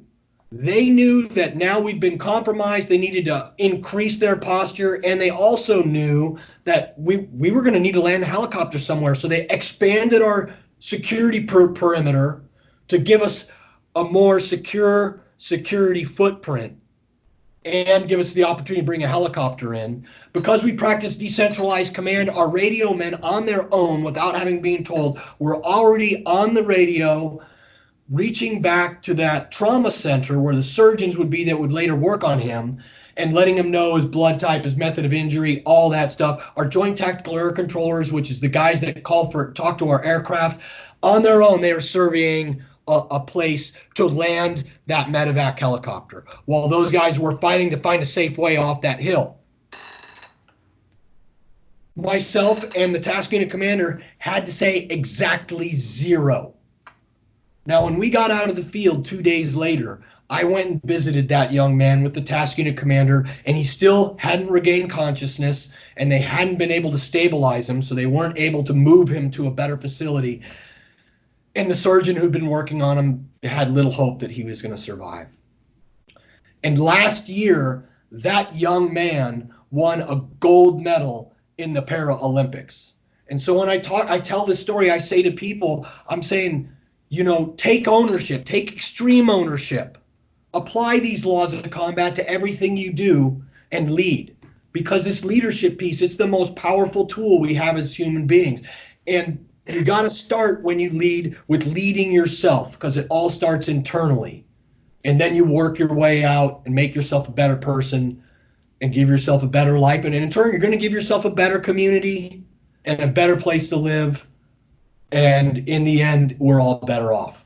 They knew that now we've been compromised. They needed to increase their posture, and they also knew that we were going to need to land a helicopter somewhere. So they expanded our security perimeter to give us a more secure security footprint and give us the opportunity to bring a helicopter in. Because we practiced decentralized command, our radio men on their own, without having been told, were already on the radio, reaching back to that trauma center where the surgeons would be that would later work on him, and letting him know his blood type, his method of injury, all that stuff. Our joint tactical air controllers, which is the guys that talk to our aircraft, on their own, they were surveying a place to land that medevac helicopter, while those guys were fighting to find a safe way off that hill. Myself and the task unit commander had to say exactly 0. Now, when we got out of the field 2 days later, I went and visited that young man with the task unit commander, and he still hadn't regained consciousness, and they hadn't been able to stabilize him, so they weren't able to move him to a better facility. And the surgeon who'd been working on him had little hope that he was going to survive. And last year, that young man won a gold medal in the Paralympics. And so when I tell this story, I say to people, I'm saying, you know, take ownership, take extreme ownership. Apply these laws of combat to everything you do and lead. Because this leadership piece, it's the most powerful tool we have as human beings. And you got to start when you lead with leading yourself, because it all starts internally. And then you work your way out and make yourself a better person and give yourself a better life. And in turn, you're going to give yourself a better community and a better place to live. And in the end, we're all better off.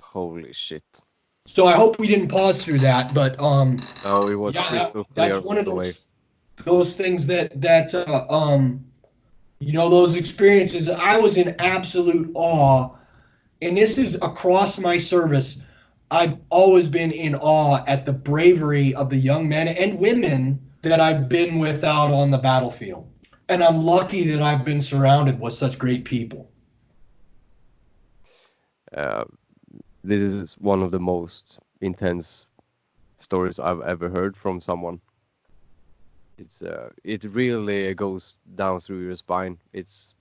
Holy shit. So I hope we didn't pause through that, but Oh, it was crystal clear. that's one of those things that you know, those experiences. I was in absolute awe, and this is across my service. I've always been in awe at the bravery of the young men and women that I've been with out on the battlefield, and I'm lucky that I've been surrounded with such great people. This is one of the most intense stories I've ever heard from someone. It really goes down through your spine. It's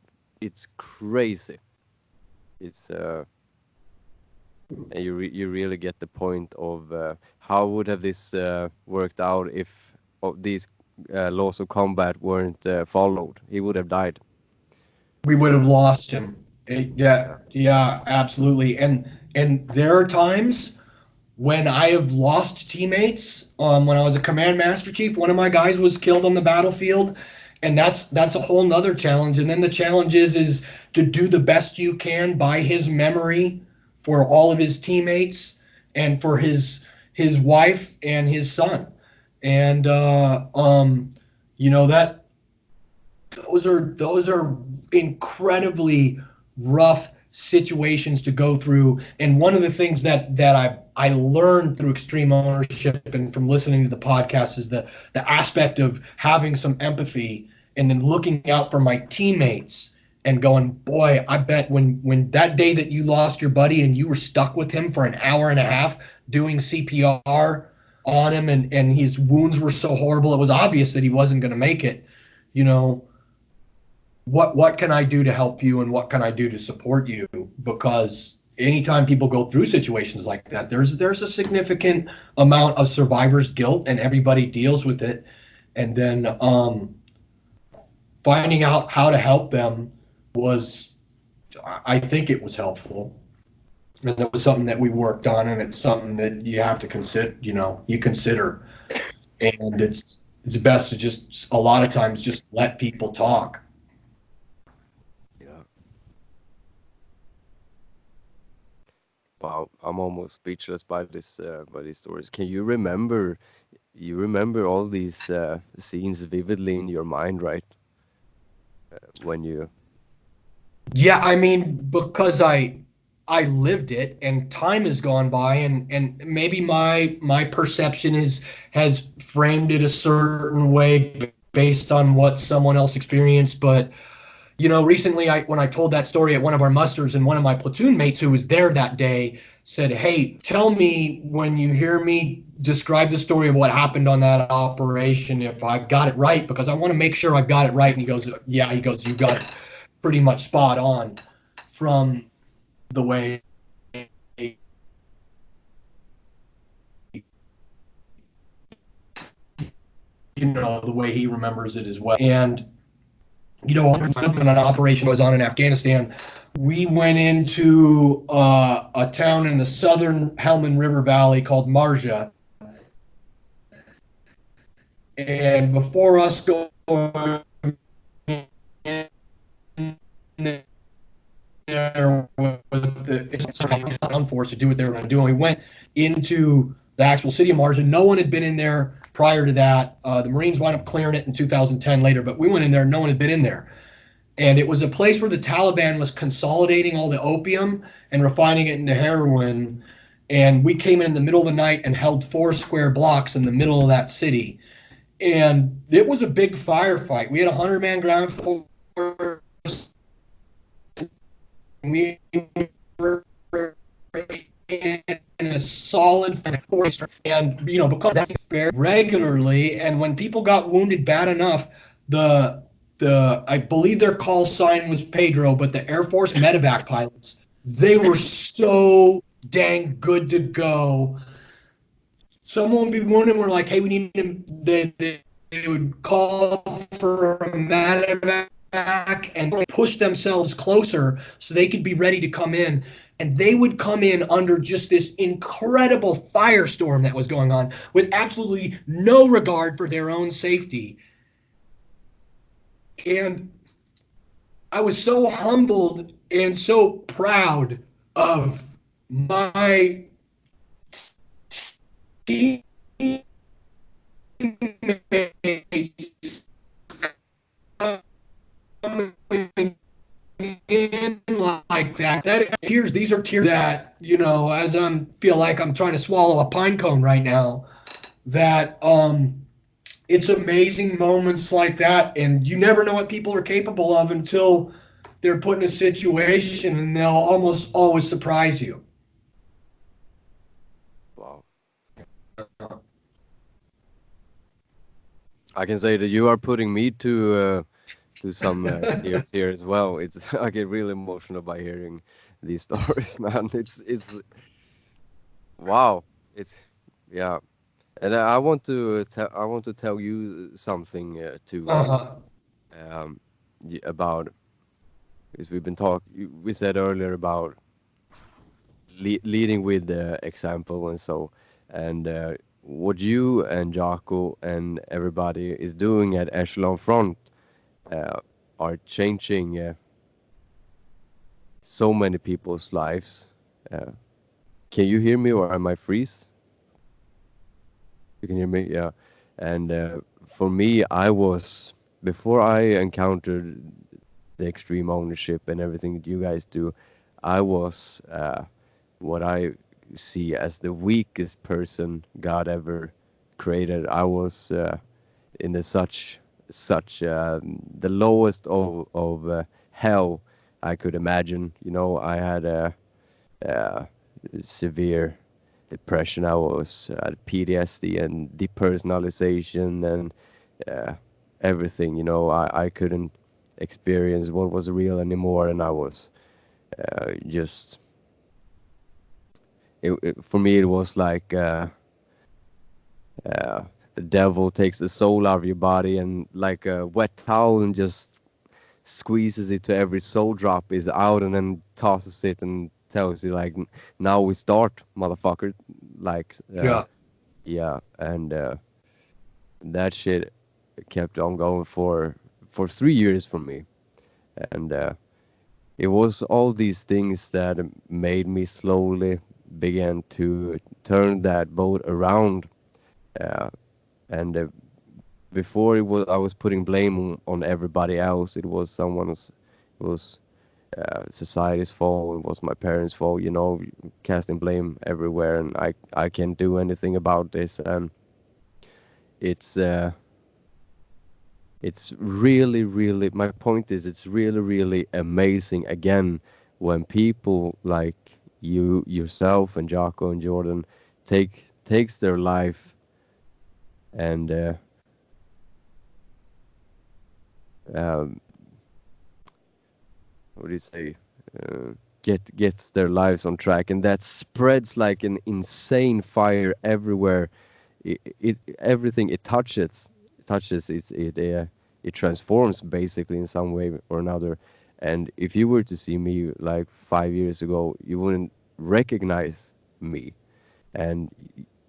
crazy. And you really get the point of how would have this worked out if these laws of combat weren't followed. He would have died. We would have lost him. Yeah, absolutely. And there are times when I have lost teammates. When I was a command master chief, one of my guys was killed on the battlefield, and that's a whole nother challenge. And then the challenge is to do the best you can by his memory for all of his teammates and for his wife and his son. And you know, that those are incredibly rough situations to go through. And one of the things that I learned through extreme ownership and from listening to the podcast is the aspect of having some empathy and then looking out for my teammates and going, boy, I bet when that day that you lost your buddy and you were stuck with him for an hour and a half doing CPR on him and his wounds were so horrible, it was obvious that he wasn't going to make it. You know, what can I do to help you and what can I do to support you? Because anytime people go through situations like that, there's a significant amount of survivor's guilt and everybody deals with it. And then finding out how to help them I think it was helpful. And it was something that we worked on, and it's something that you have to consider, and it's best to just, a lot of times, just let people talk. Wow, I'm almost speechless by these stories. Can you remember all these scenes vividly in your mind, right? When you... Yeah, I mean, because I lived it and time has gone by and maybe my perception has framed it a certain way based on what someone else experienced. But you know, recently when I told that story at one of our musters, and one of my platoon mates who was there that day said, "Hey, tell me when you hear me describe the story of what happened on that operation, if I've got it right, because I want to make sure I've got it right." And he goes, "Yeah," he goes, "You got it pretty much spot on from the way the way he remembers it as well." And you know, an operation was on in Afghanistan. We went into a town in the southern Helmand River Valley called Marja. And before us going there with the ground force to do what they were going to do, and we went into the actual city of Marja. No one had been in there prior to that. The Marines wound up clearing it in 2010 later, but we went in there, no one had been in there. And it was a place where the Taliban was consolidating all the opium and refining it into heroin. And we came in the middle of the night and held 4 square blocks in the middle of that city. And it was a big firefight. We had a 100-man ground force. We were in a solid force, and because that regularly, and when people got wounded bad enough, the I believe their call sign was Pedro, but the Air Force medevac pilots, they were so dang good to go. Someone would be wounded, and we're like, hey, we need to, they would call for a medevac and push themselves closer so they could be ready to come in. And they would come in under just this incredible firestorm that was going on with absolutely no regard for their own safety. And I was so humbled and so proud of my teammates in like that. These are tears that, as I feel like I'm trying to swallow a pine cone right now, that it's amazing moments like that, and you never know what people are capable of until they're put in a situation, and they'll almost always surprise you. Wow. I can say that you are putting me to some tears here as well. I get really emotional by hearing these stories, man. It's wow. Yeah. And I want to tell you something too um, about, because we said earlier about leading with the example and so, and what you and Jocko and everybody is doing at Echelon Front are changing so many people's lives. Can you hear me, or am I freeze? You can hear me, yeah. And for me, before I encountered the extreme ownership and everything that you guys do, I was what I see as the weakest person God ever created. I was in the lowest of hell I could imagine. I had a severe depression. I was PTSD and depersonalization and everything. I couldn't experience what was real anymore, and I was just. For me, it was like the devil takes the soul out of your body, and like a wet towel, and just squeezes it to every soul drop is out, and then tosses it and tells you like, now we start, motherfucker. Like yeah, and that shit kept on going for 3 years for me, and it was all these things that made me slowly began to turn that boat around, and before I was putting blame on everybody else. It was it was society's fault. It was my parents' fault. Casting blame everywhere, and I can't do anything about this. And it's really, really. My point is, it's really, really amazing again when people like you, yourself, and Jocko and Jordan takes their life and um, what do you say? Uh, gets their lives on track, and that spreads like an insane fire everywhere. Everything it touches it transforms basically in some way or another. And if you were to see me like 5 years ago, you wouldn't recognize me. And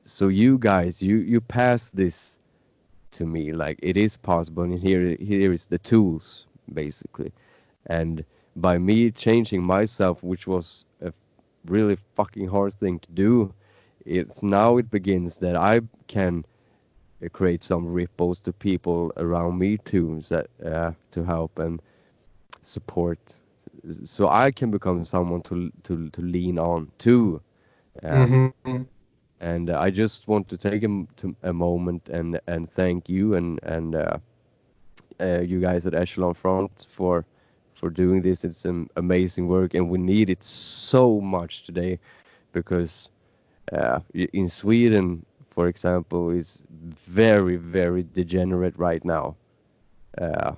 so you guys, you pass this to me, like it is possible, and here is the tools basically. And by me changing myself, which was a really fucking hard thing to do, it begins that I can create some ripples to people around me too, that to help. And support, so I can become someone to lean on too. Uh, Mm-hmm. and I just want to take a moment and thank you and you guys at Echelon Front for doing this. It's some amazing work, and we need it so much today because in Sweden, for example, is very, very degenerate right now. Uh,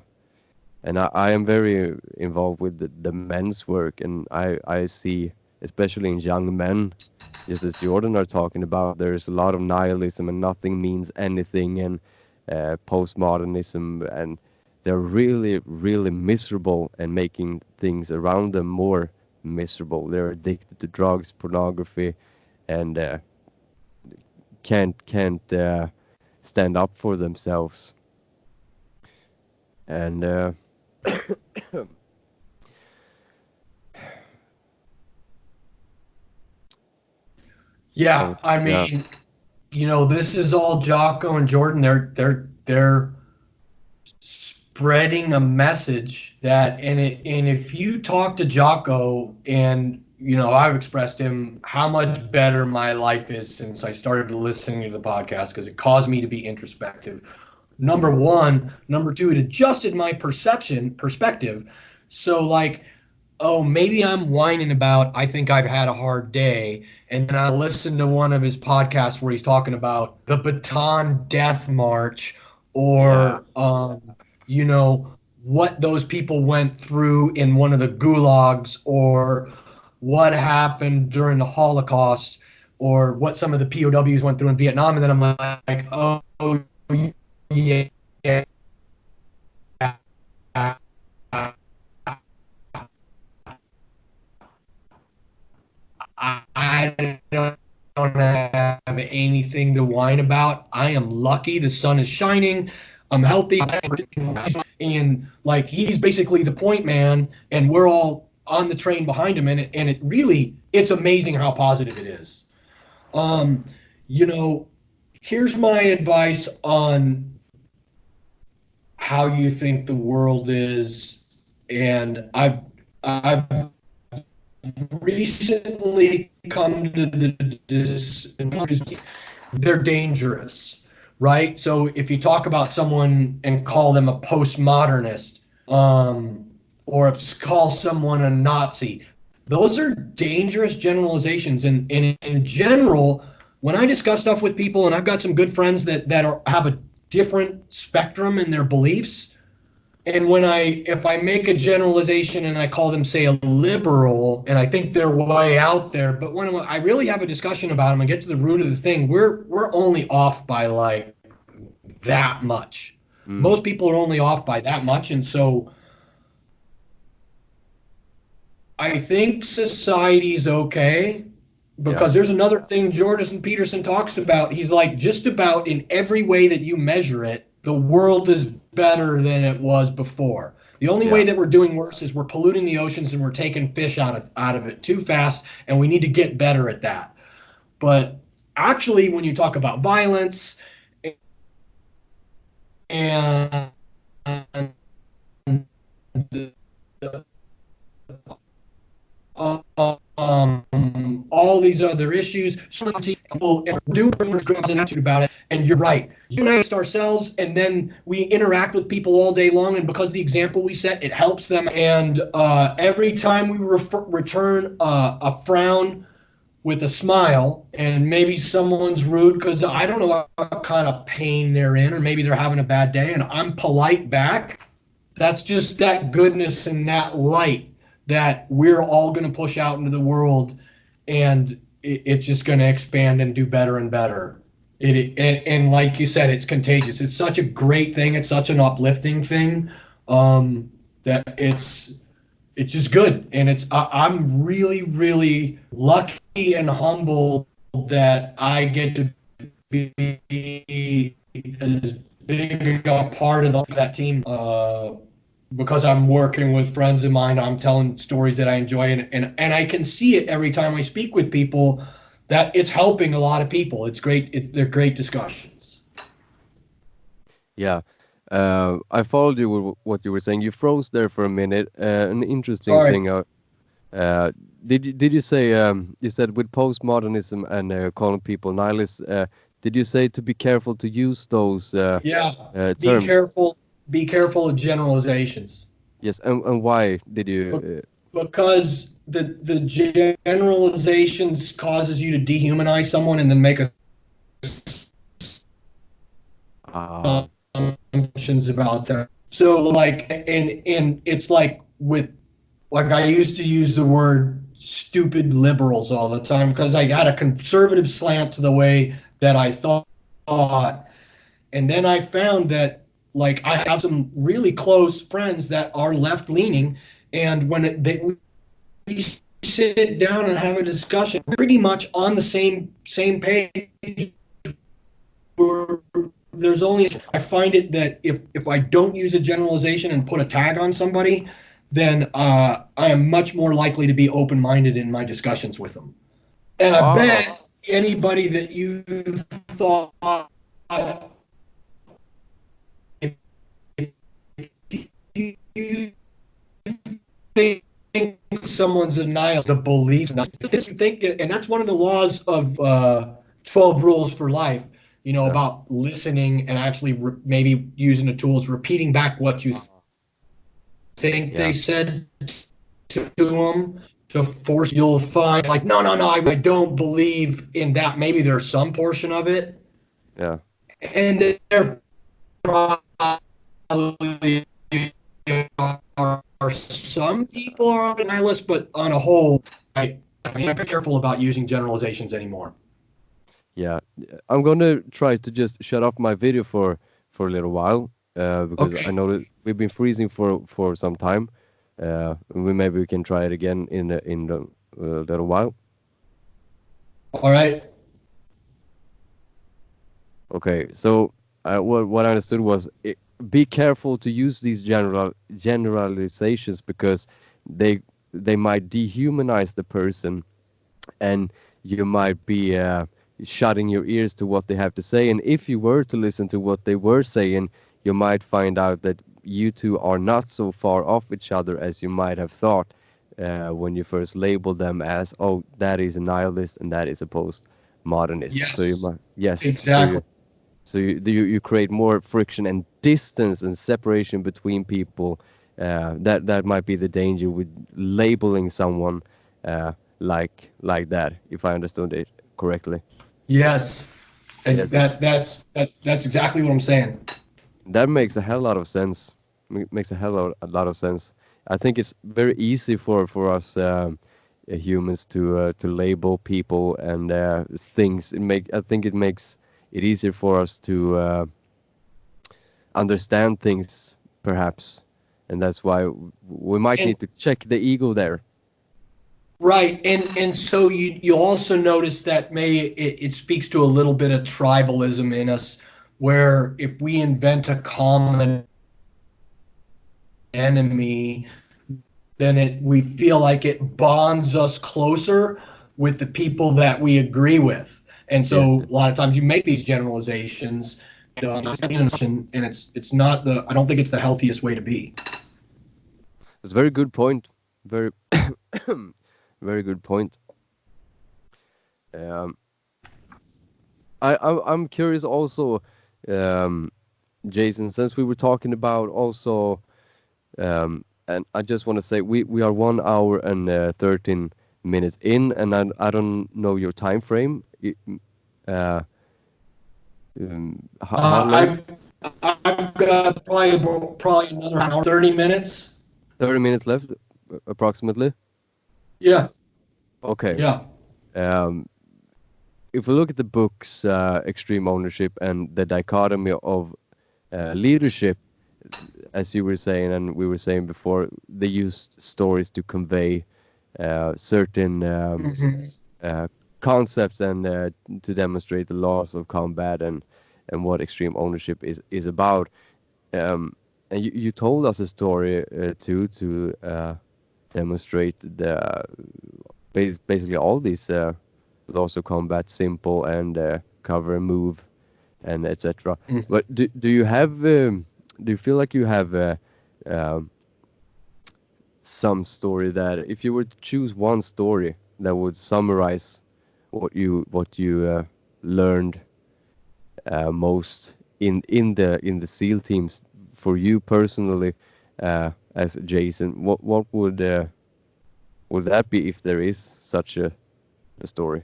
and I am very involved with the men's work, and I see, especially in young men, just as Jordan are talking about, there's a lot of nihilism and nothing means anything, and postmodernism, and they're really, really miserable and making things around them more miserable. They're addicted to drugs, pornography, and can't stand up for themselves. And Yeah, I yeah, mean, this is all Jocko and Jordan. They're spreading a message that, and if you talk to Jocko, and I've expressed him how much better my life is since I started listening to the podcast because it caused me to be introspective. Number one, number two, it adjusted my perspective. So like, oh, maybe I'm whining about, I think I've had a hard day. And then I listened to one of his podcasts where he's talking about the Bataan Death March, yeah, or, what those people went through in one of the gulags, or what happened during the Holocaust, or what some of the POWs went through in Vietnam. And then I'm like, oh, yeah. I don't have anything to whine about. I am lucky. The sun is shining. I'm healthy. And like, he's basically the point man, and we're all on the train behind him. And it really, it's amazing how positive it is. Um, you know, Here's my advice on how you think the world is. And I've recently come to this, they're dangerous, right? So if you talk about someone and call them a postmodernist, or if you call someone a Nazi, those are dangerous generalizations. And in general, when I discuss stuff with people, and I've got some good friends that have a different spectrum in their beliefs, and if I make a generalization and I call them, say, a liberal, and I think they're way out there, but when I really have a discussion about them and get to the root of the thing, we're only off by like that much. mm, Most people are only off by that much, and so I think society's okay, yeah, because there's another thing Jordan Peterson talks about. He's like, just about in every way that you measure it, the world is better than it was before. The only yeah, way that we're doing worse is we're polluting the oceans and we're taking fish out of it too fast, and we need to get better at that. But actually, when you talk about violence and all these other issues. We'll do an attitude about it. And you're right. Unite ourselves, and then we interact with people all day long. And because the example we set, it helps them. And every time we return a frown with a smile, and maybe someone's rude because I don't know what kind of pain they're in, or maybe they're having a bad day, and I'm polite back. That's just that goodness and that light that we're all going to push out into the world, and it's just going to expand and do better and better. And like you said, it's contagious. It's such a great thing. It's such an uplifting thing, that it's just good. And I'm really, really lucky and humble that I get to be as big a part of that team, because I'm working with friends of mine. I'm telling stories that I enjoy, and I can see it every time I speak with people that it's helping a lot of people. It's great. They're great discussions. yeah. I followed you with what you were saying. You froze there for a minute. An interesting Sorry. thing. Uh, did you say you said with postmodernism and calling people nihilists? Did you say to be careful to use those Yeah. Be terms? careful. Be careful of generalizations. Yes, and why did Be- you? Because the generalizations causes you to dehumanize someone and then make Ah, assumptions about them. So like and it's like with like I used to use the word stupid liberals all the time because I had a conservative slant to the way that I thought. And then I found that like I have some really close friends that are left leaning, and when we sit down and have a discussion, pretty much on the same page. There's only I find it that if I don't use a generalization and put a tag on somebody, then I am much more likely to be open-minded in my discussions with them. And I oh, bet anybody that you thought you think someone's a nihilist, the belief. This think, and that's one of the laws of 12 rules for life. You know yeah. about listening and actually maybe using the tools, repeating back what you think they Yeah, said to them to force. You'll find like no, I don't believe in that. Maybe there's some portion of it, yeah. and there probably are some people are on my list, but on a whole, I'm very careful about using generalizations anymore. Yeah, I'm gonna try to just shut off my video for a little while because I Okay. know that we've been freezing for some time. Maybe we can try it again in a little while. All right. Okay, so what I understood was be careful to use these generalizations because they they might dehumanize the person, and you might be shutting your ears to what they have to say. And if you were to listen to what they were saying, you might find out that you two are not so far off each other as you might have thought when you first labeled them as, oh, that is a nihilist and that is a postmodernist. So you Yes. might, yes, Exactly. so you create more friction and distance and separation between people. That might be the danger with labeling someone like that, if I understood it correctly. Yes. And Yes, that's exactly what I'm saying. that makes a hell lot of sense. Makes a a lot of sense. I think it's very easy for us humans to label people and things. I think it makes it easier for us to understand things, perhaps, and that's why we might And need to check the ego there. right. And so you also notice that maybe it speaks to a little bit of tribalism in us, where if we invent a common enemy, then we feel like it bonds us closer with the people that we agree with. And Yes, so a lot of times you make these generalizations, and it's not the I don't think it's the healthiest way to be. it's a very good point. Very, very good point. Um, I'm curious also, um, Jason, since we were talking about also, and I just want to say we are 1 hour and 13 minutes in, and I don't know your time frame. Uh, how late? I've got probably another hour, 30 minutes. 30 minutes left, approximately. Yeah, Okay. yeah. Um, if we look at the books, Extreme Ownership and the dichotomy of leadership, as you were saying and we were saying before, they used stories to convey certain Hmm. uh, concepts and to demonstrate the laws of combat and what extreme ownership is about. Um, and you told us a story too to demonstrate the basically all these laws of combat, simple and cover and move and etc. Hmm. But do you have do you feel like you have um, some story that if you were to choose one story that would summarize what you learned most in the SEAL teams for you personally as Jason, what would that be if there is such a story?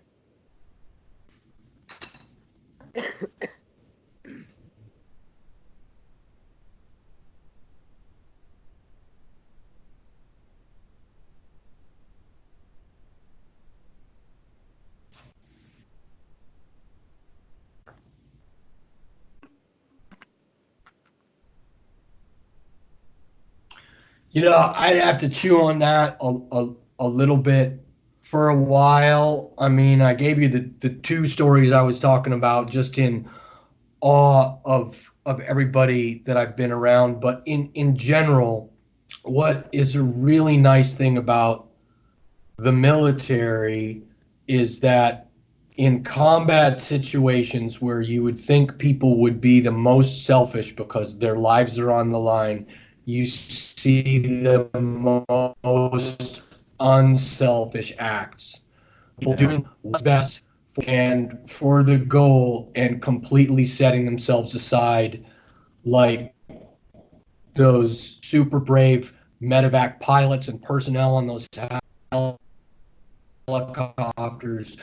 I'd have to chew on that a little bit for a while. I mean, I gave you the two stories I was talking about just in awe of everybody that I've been around. But in general, what is a really nice thing about the military is that in combat situations where you would think people would be the most selfish because their lives are on the line, you see the most unselfish acts. People Yeah. doing what's best and for the goal and completely setting themselves aside, like those super brave medevac pilots and personnel on those helicopters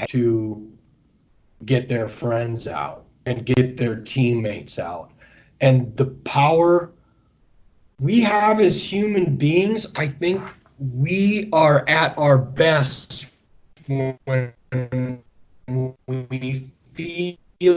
to get their friends out and get their teammates out. And the power we have as human beings, I think we are at our best when we feel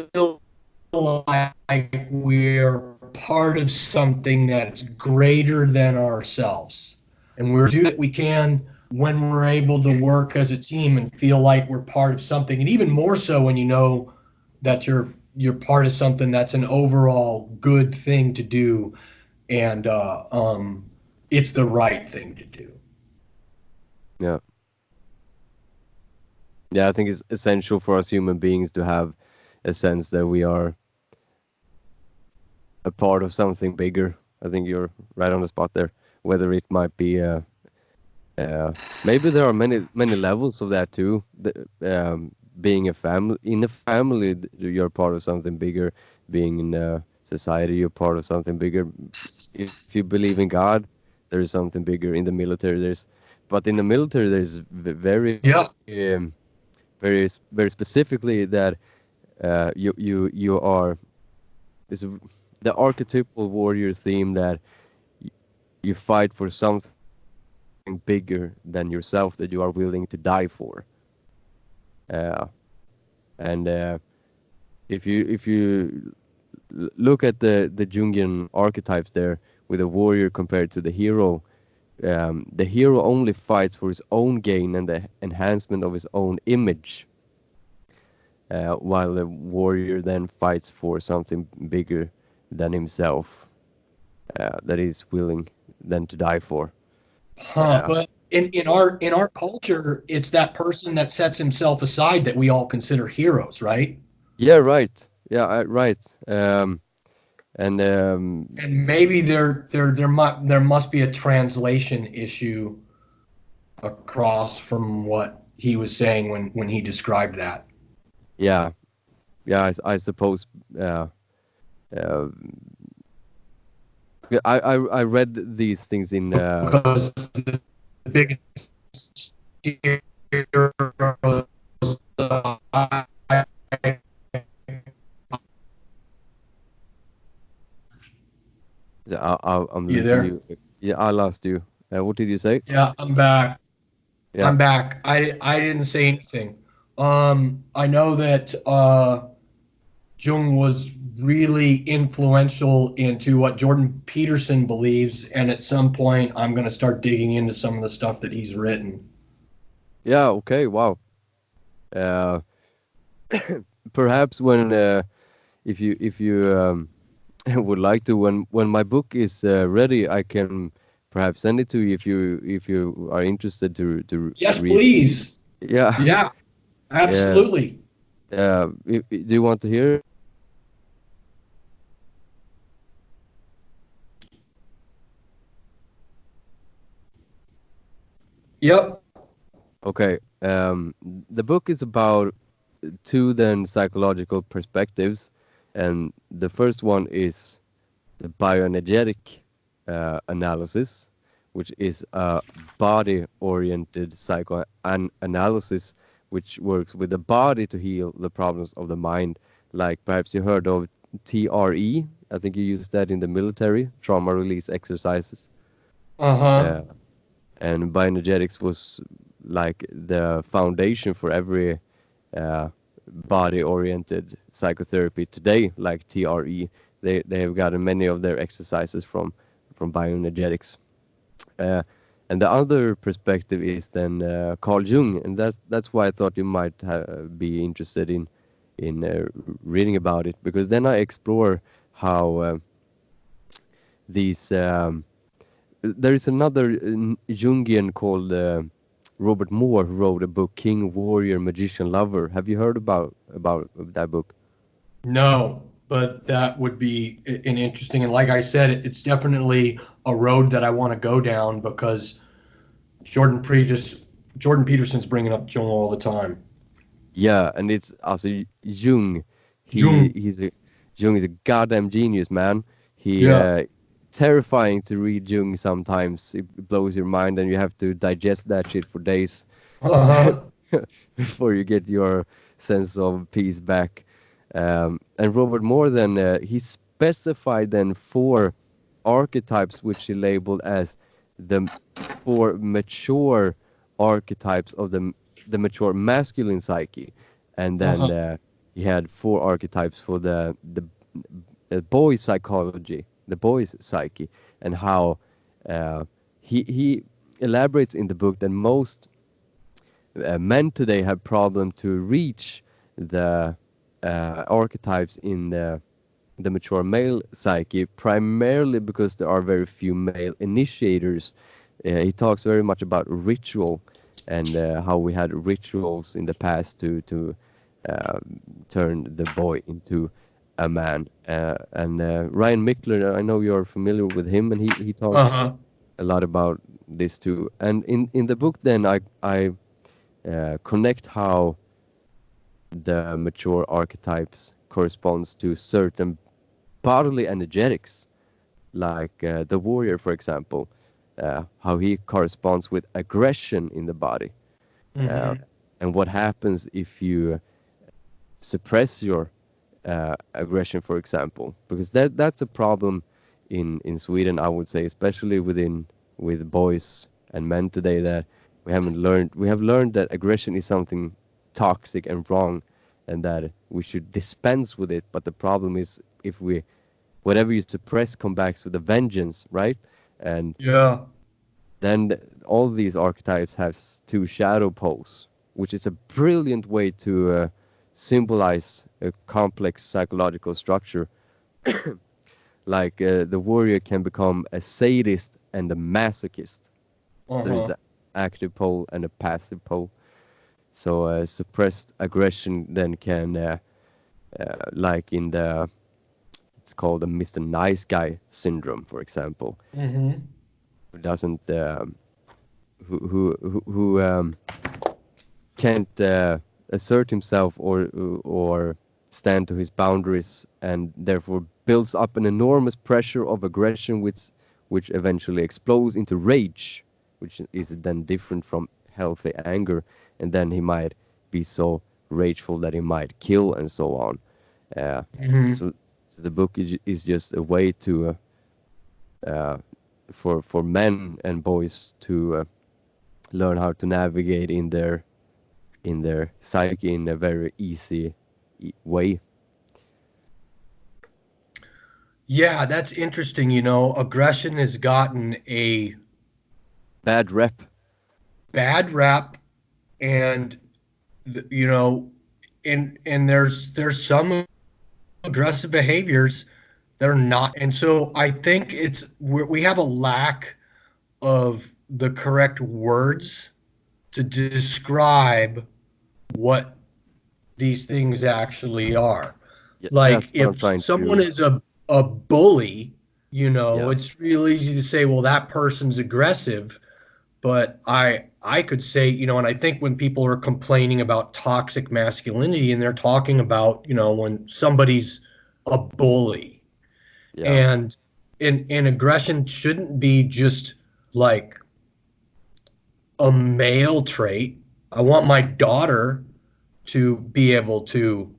like we're part of something that's greater than ourselves. And we're doing what we can when we're able to work as a team and feel like we're part of something. And even more so when you know that you're part of something that's an overall good thing to do, and it's the right thing to do. Yeah. Yeah, I think it's essential for us human beings to have a sense that we are a part of something bigger. I think you're right on the spot there. Whether it might be, maybe there are many levels of that too. Being a family in a family, you're part of something bigger. Being in a society, you're part of something bigger. If you believe in God, there is something bigger. In the military, but in the military, there's very, Yeah. very specifically that you are is the archetypal warrior theme that you fight for something bigger than yourself that you are willing to die for. Uh, and if you look at the Jungian archetypes there with a warrior compared to the hero only fights for his own gain and the enhancement of his own image, while the warrior then fights for something bigger than himself, that he's willing then to die for. But in our culture, it's that person that sets himself aside that we all consider heroes, right? Yeah, right. Yeah, right. And And maybe there must be a translation issue across from what he was saying when he described that. yeah, yeah. I suppose. Uh, yeah, I read these things in. Because the biggest heroes I I'm you losing there? you. Yeah, I lost you. What did you say? Yeah, I'm back. Yeah. I'm back. I didn't say anything. I know that Jung was really influential into what Jordan Peterson believes, and at some point, I'm going to start digging into some of the stuff that he's written. Yeah. Okay. Wow. Uh, Perhaps when if you would like to, when my book is ready, I can perhaps send it to you if you are interested to Yes, read. please. Yeah. Yeah, Yeah. absolutely. Do you want to hear? Yep. Okay. The book is about two then psychological perspectives, and the first one is the bioenergetic analysis, which is a body-oriented psychoanalysis, which works with the body to heal the problems of the mind. Like perhaps you heard of TRE. I think you used that in the military, trauma release exercises. Uh-huh. Uh, and bioenergetics was like the foundation for every uh, body-oriented psychotherapy today, like TRE. They have gotten many of their exercises from bioenergetics. Uh, and the other perspective is then Carl Jung, and that's why I thought you might be interested in reading about it, because then I explore how these there is another Jungian called Robert Moore, who wrote a book, King, Warrior, Magician, Lover. Have you heard about that book? No, but that would be an interesting, and like I said, it's definitely a road that I want to go down because Jordan Peterson, Jordan Peterson's bringing up Jung all the time. Yeah, and it's also Jung. Jung. He's a Jung is a goddamn genius, man. He Yeah. terrifying to read Jung sometimes. It blows your mind, and you have to digest that shit for days Uh-huh. before you get your sense of peace back. And Robert Moore then he specified then four archetypes, which he labeled as the four mature archetypes of the mature masculine psyche, and then Uh-huh. he had four archetypes for the boy psychology, the boy's psyche, and how he elaborates in the book that most men today have problem to reach the archetypes in the mature male psyche, primarily because there are very few male initiators. He talks very much about ritual and how we had rituals in the past to uh, turn the boy into a man. And Ryan Mickler, I know you're familiar with him, and he talks Uh-huh. a lot about this too. And in the book, then I connect how the mature archetypes corresponds to certain bodily energetics, like the warrior, for example, how he corresponds with aggression in the body, uh, Mm-hmm. and what happens if you suppress your aggression, for example, because that's a problem in Sweden, I would say, especially with boys and men today, that we have learned that aggression is something toxic and wrong, and that we should dispense with it. But the problem is, if we whatever you suppress come back with a vengeance, right? And Yeah. then all these archetypes have two shadow poles, which is a brilliant way to symbolize a complex psychological structure. Like the warrior can become a sadist and a masochist. So there's Uh-huh. an active pole and a passive pole. So suppressed aggression then can, like in the, it's called the Mr. Nice Guy syndrome, for example, Mm-hmm. who doesn't, who can't assert himself or stand to his boundaries, and therefore builds up an enormous pressure of aggression, which eventually explodes into rage, which is then different from healthy anger, and then he might be so rageful that he might kill and so on. Uh, Mm-hmm. so, so the book is just a way to uh, for men and boys to learn how to navigate in their psyche in a very easy way. Yeah, that's interesting. Aggression has gotten a Bad rep. bad rap, and you know, and there's some aggressive behaviors that are not. And so I think we have a lack of the correct words to describe what these things actually are. Yeah, Like that's what I'm if trying someone to. is a bully, Yeah, it's real easy to say, well, that person's aggressive. But I could say, and I think when people are complaining about toxic masculinity and they're talking about, when somebody's a bully, Yeah. and aggression shouldn't be just like a male trait. I want my daughter to be able to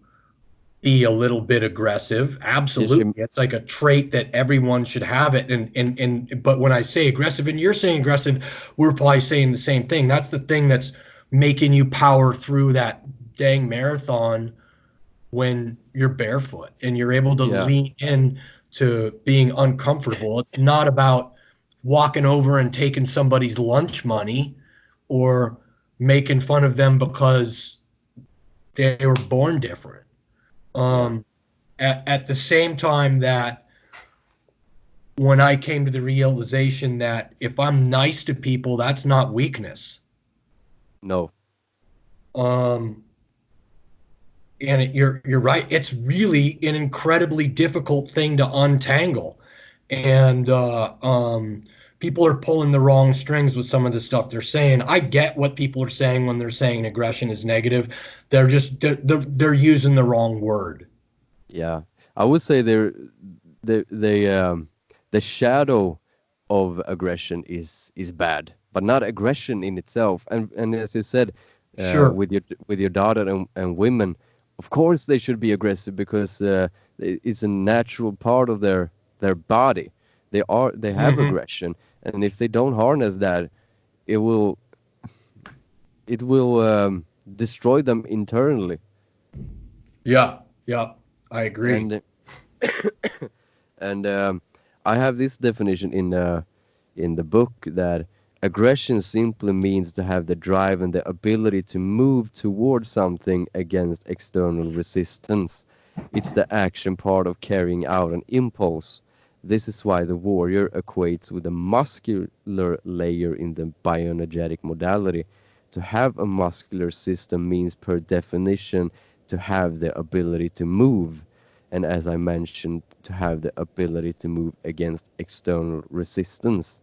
be a little bit aggressive. Yeah, she, Absolutely. It's like a trait that everyone should have it. And but when I say aggressive and you're saying aggressive, we're probably saying the same thing. That's the thing that's making you power through that dang marathon when you're barefoot and you're able to yeah, lean in to being uncomfortable. It's not about walking over and taking somebody's lunch money or making fun of them because they were born different. yeah, Um, at the same time that when I came to the realization that if I'm nice to people, that's not weakness. no, Um, and you're right. It's really an incredibly difficult thing to untangle, and people are pulling the wrong strings with some of the stuff they're saying. I get what people are saying when they're saying aggression is negative. They're using the wrong word. yeah. I would say the shadow of aggression is bad, but not aggression in itself. And as you said, Sure. with your daughter and women, of course they should be aggressive because it's a natural part of their body. They have Hmm. aggression, and if they don't harness that, it will it will destroy them internally. Yeah. Yeah. I agree. And and I have this definition in the book that aggression simply means to have the drive and the ability to move towards something against external resistance. It's the action part of carrying out an impulse. This is why the warrior equates with a muscular layer in the bioenergetic modality. To have a muscular system means, per definition, to have the ability to move, and as I mentioned, to have the ability to move against external resistance.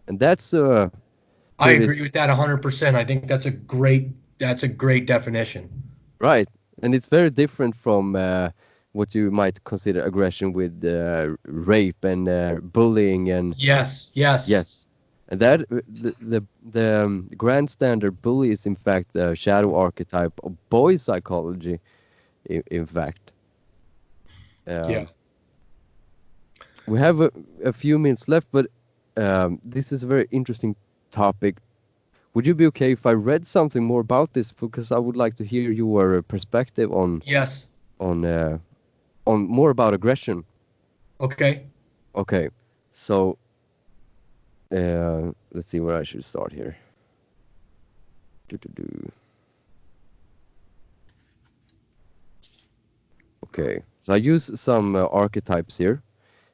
And that's I pretty agree with that 100%. I think that's a great definition. right. And it's very different from what you might consider aggression with rape and bullying and Yes, yes. yes. And that the grand standard bully is in fact a shadow archetype of boy psychology. In fact, Yeah. um, we have a few minutes left, but this is a very interesting topic. Would you be okay if I read something more about this? Because I would like to hear your perspective Yes. on uh, on more about aggression. Okay. Okay, so let's see where I should start here. Do. Okay, so I use some archetypes here,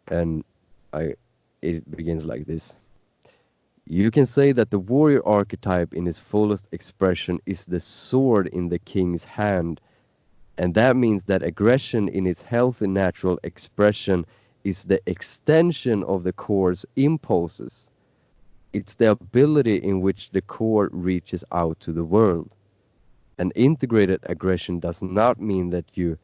and I it begins like this. You can say that the warrior archetype in its fullest expression is the sword in the king's hand, and that means that aggression in its healthy natural expression is the extension of the core's impulses. It's the ability in which the core reaches out to the world. An integrated aggression does not mean that you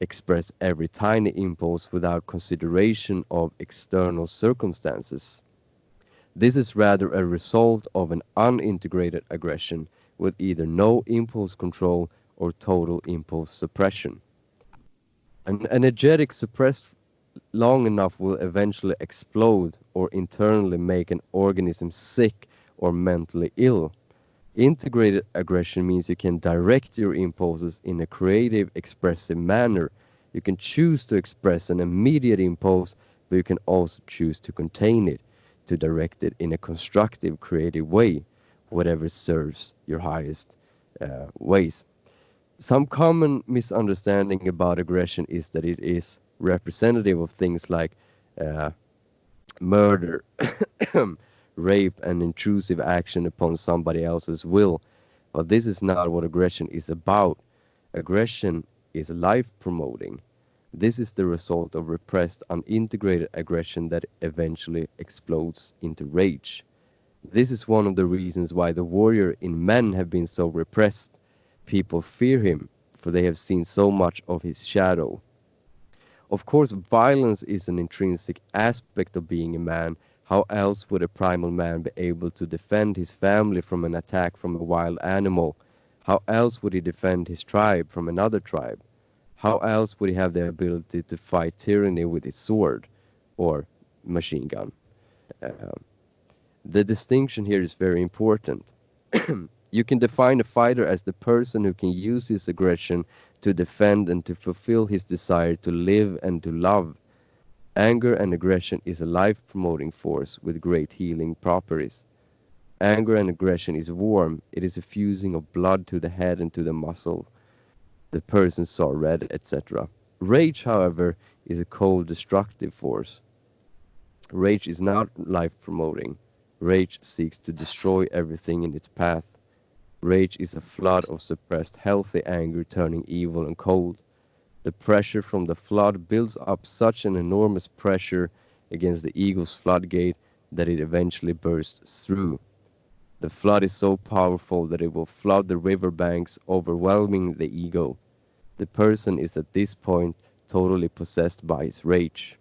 express every tiny impulse without consideration of external circumstances. This is rather a result of an unintegrated aggression with either no impulse control or total impulse suppression. An energetic suppressed long enough will eventually explode or internally make an organism sick or mentally ill. Integrated aggression means you can direct your impulses in a creative, expressive manner. You can choose to express an immediate impulse, but you can also choose to contain it, to direct it in a constructive, creative way, whatever serves your highest ways. Some common misunderstanding about aggression is that it is representative of things like uh, murder, rape, and intrusive action upon somebody else's will. But this is not what aggression is about. Aggression is life promoting. This is the result of repressed, unintegrated aggression that eventually explodes into rage. This is one of the reasons why the warrior in men have been so repressed. People fear him, for they have seen so much of his shadow. Of course, violence is an intrinsic aspect of being a man. How else would a primal man be able to defend his family from an attack from a wild animal? How else would he defend his tribe from another tribe? How else would he have the ability to fight tyranny with his sword or machine gun? Uh, the distinction here is very important. You can define a fighter as the person who can use his aggression to defend and to fulfill his desire to live and to love. Anger and aggression is a life-promoting force with great healing properties. Anger and aggression is warm. It is a fusing of blood to the head and to the muscle. The person saw red, etc. Rage, however, is a cold, destructive force. Rage is not life-promoting. Rage seeks to destroy everything in its path. Rage is a flood of suppressed healthy anger turning evil and cold. The pressure from the flood builds up such an enormous pressure against the ego's floodgate that it eventually bursts through. The flood is so powerful that it will flood the riverbanks, overwhelming the ego. The person is at this point totally possessed by his rage.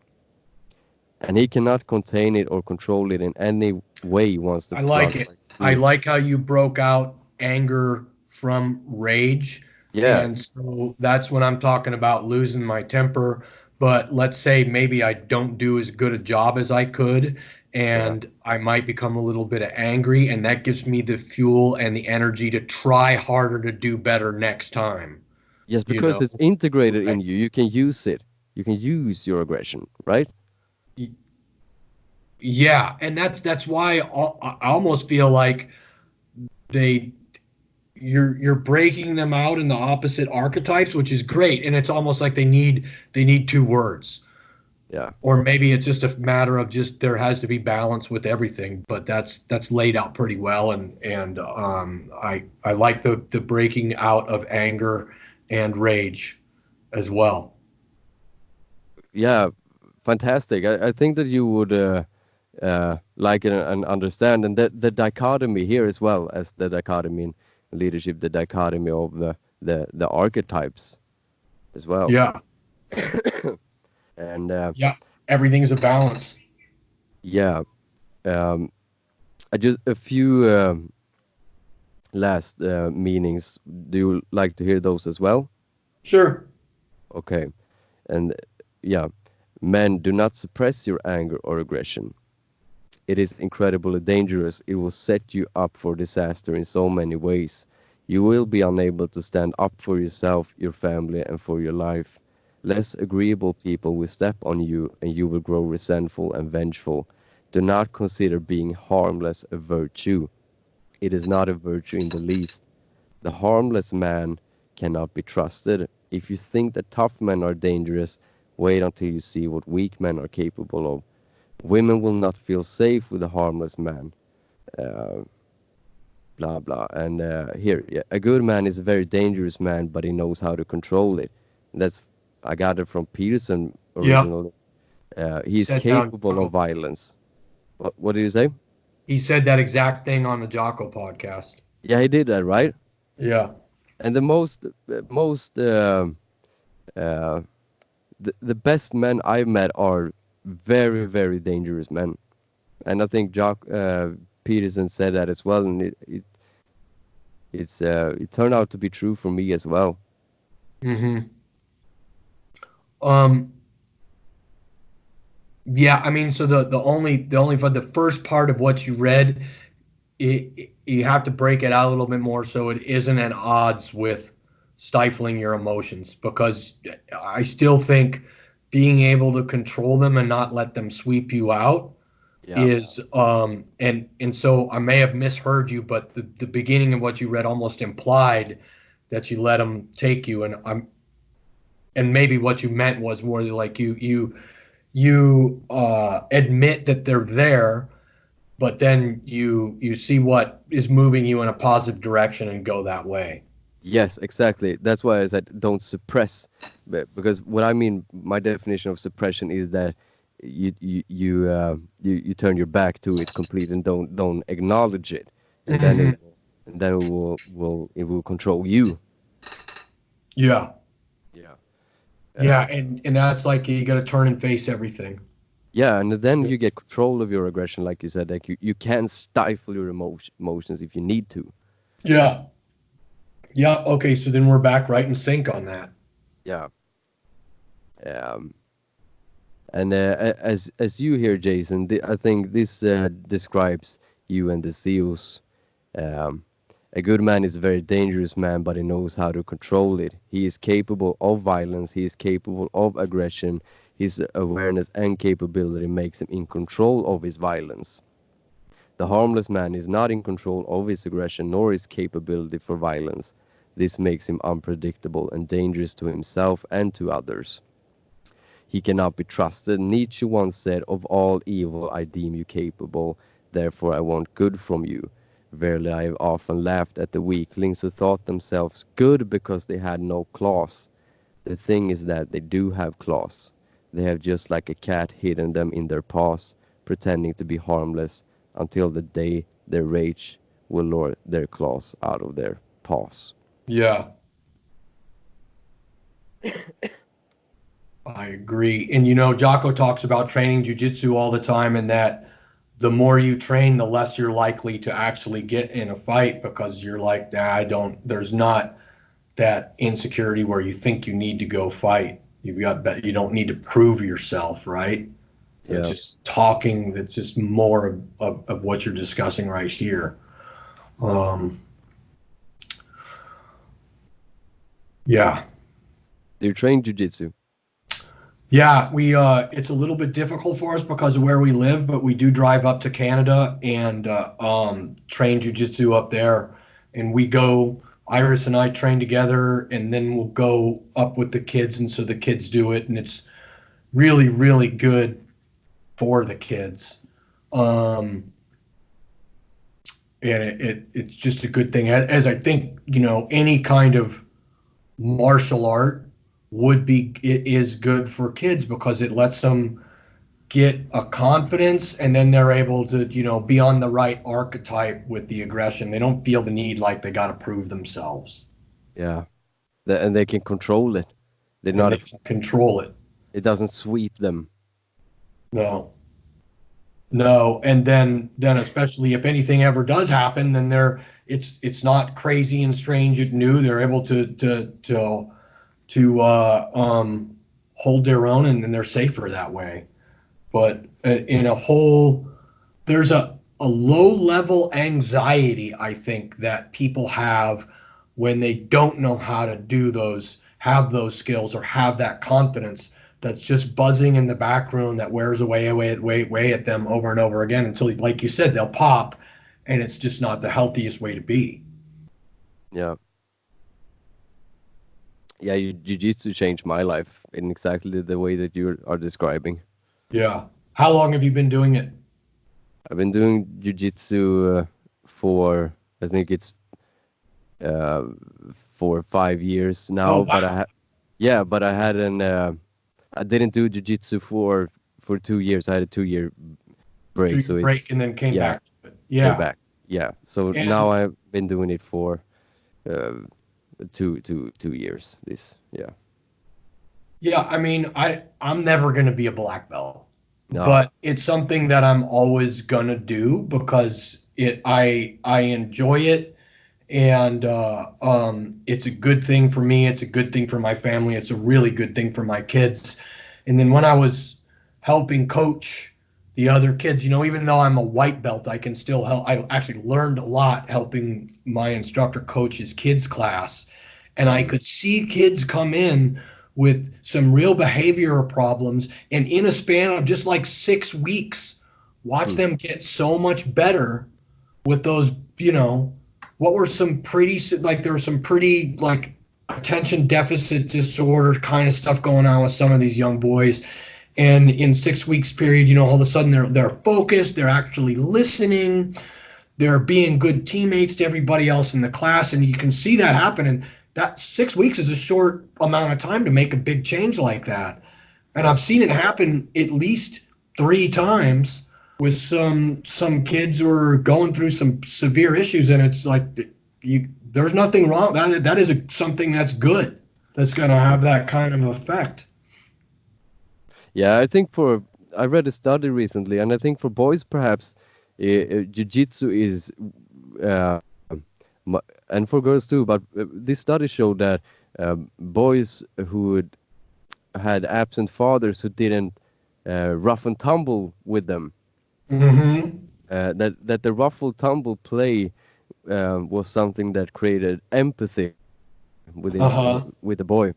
And he cannot contain it or control it in any way once the I flood like it. breaks I through. like how you broke out anger from rage. Yeah, And so that's when I'm talking about losing my temper. But let's say maybe I don't do as good a job as I could, yeah. and I might become a little bit angry, and that gives me the fuel and the energy to try harder to do better next time. Yes, You because know, it's integrated in right? you. You can use it. You can use your aggression, right? Yeah, and that's why I almost feel like they you're breaking them out in the opposite archetypes, which is great, and it's almost like they need two words, Yeah. or maybe it's just a matter of just there has to be balance with everything, but that's laid out pretty well, and I like the breaking out of anger and rage as well. Yeah, fantastic. I think that you would like it and understand, and the dichotomy here as well as the dichotomy in leadership, the dichotomy of the archetypes as well. Yeah, And yeah, everything's a balance. yeah, um, I just a few last meanings. Do you like to hear those as well? Sure. Okay, and yeah, men, do not suppress your anger or aggression. It is incredibly dangerous. It will set you up for disaster in so many ways. You will be unable to stand up for yourself, your family, and for your life. Less agreeable people will step on you, and you will grow resentful and vengeful. Do not consider being harmless a virtue. It is not a virtue in the least. The harmless man cannot be trusted. If you think that tough men are dangerous, wait until you see what weak men are capable of. Women will not feel safe with a harmless man. Uh, blah blah. And here, yeah, a good man is a very dangerous man, but he knows how to control it. That's I got it from Peterson Yeah. originally. He's Said that on capable of Jocko. violence. What did you say? He said that exact thing on the Jocko podcast. Yeah, he did that, right? Yeah. And the most uh, the best men I've met are very very dangerous men, and I think Peterson said that as well, and it turned out to be true for me as well. Hmm. Um, yeah, I mean, so the only for the first part of what you read, you have to break it out a little bit more so it isn't at odds with stifling your emotions, because I still think being able to control them and not let them sweep you out Yeah. is and so I may have misheard you, but the beginning of what you read almost implied that you let them take you, and maybe what you meant was more like you admit that they're there, but then you see what is moving you in a positive direction and go that way. Yes, exactly. That's why I said don't suppress, because what I mean, my definition of suppression is that you turn your back to it completely and don't acknowledge it, and then Hmm. it will control you. Yeah. Yeah. Yeah. Uh, And that's like you got to turn and face everything. yeah, and then you get control of your aggression, like you said. Like you can stifle your emotions if you need to. Yeah. Yeah. Okay. So then we're back right in sync on that. Yeah. Um, and as you hear, Jason, I think this describes you and the SEALs. Um, a good man is a very dangerous man, but he knows how to control it. He is capable of violence. He is capable of aggression. His awareness and capability makes him in control of his violence. The harmless man is not in control of his aggression nor his capability for violence. This makes him unpredictable and dangerous to himself and to others. He cannot be trusted. Nietzsche once said, "Of all evil I deem you capable, therefore I want good from you." Verily I have often laughed at the weaklings who thought themselves good because they had no claws. The thing is that they do have claws. They have just like a cat hidden them in their paws, pretending to be harmless until the day their rage will lure their claws out of their paws. Yeah. I agree. And Jocko talks about training jujitsu all the time, and that the more you train, the less you're likely to actually get in a fight because you're like, nah, there's not that insecurity where you think you need to go fight. You don't need to prove yourself, right? It's Yeah. just talking, that's just more of what you're discussing right here. Um, yeah. Do you train jujitsu? Yeah, we it's a little bit difficult for us because of where we live, but we do drive up to Canada and train jujitsu up there. And we go, Iris and I train together, and then we'll go up with the kids, and so the kids do it, and it's really, really good for the kids. Um, and it's just a good thing. As I think, any kind of martial art it is good for kids because it lets them get a confidence, and then they're able to be on the right archetype with the aggression. They don't feel the need like they got to prove themselves, Yeah. And they can control it. They're and not they can control it. it doesn't sweep them. No, no. And then especially if anything ever does happen, then it's not crazy and strange and new. They're able to hold their own, and then they're safer that way. But in a whole, there's a low level anxiety, I think, that people have when they don't know how to have those skills or have that confidence, that's just buzzing in the background, that wears away at them over and over again until, like you said, they'll pop, and it's just not the healthiest way to be. Yeah. Yeah, jiu-jitsu changed my life in exactly the way that you are describing. Yeah. How long have you been doing it? I've been doing jiu-jitsu for I think it's uh, 4 or 5 years Oh, now, but wow. yeah, but I had an I didn't do jiu-jitsu for 2 years. I had a 2 year break, Took a so break it's and then came yeah, back to it. came Yeah. back. Yeah, so And now I've been doing it for uh, 2 years. This yeah, yeah, I mean, I'm never going to be a black belt, no, but it's something that I'm always going to do because I enjoy it, and it's a good thing for me. It's a good thing for my family. It's a really good thing for my kids. And then when I was helping coach the other kids, even though I'm a white belt, I can still help. I actually learned a lot helping my instructor coach his kids class, and I mm, could see kids come in with some real behavioral problems, and in a span of just like 6 weeks, watch mm, them get so much better with those, what were some pretty, like, there was some pretty, like, attention deficit disorder kind of stuff going on with some of these young boys. And in 6 weeks period, all of a sudden they're focused, they're actually listening, they're being good teammates to everybody else in the class, and you can see that happen. And that 6 weeks is a short amount of time to make a big change like that. And yeah, I've seen it happen at least 3 times with some kids who are going through some severe issues, and it's like there's nothing wrong. That is something that's good. That's going to have that kind of effect. Yeah, I read a study recently, and I think for boys perhaps jiu-jitsu is, uh, and for girls too. But this study showed that boys who had absent fathers who didn't rough and tumble with them, Mm-hmm. that the rough and tumble play was something that created empathy Uh-huh. with the boy,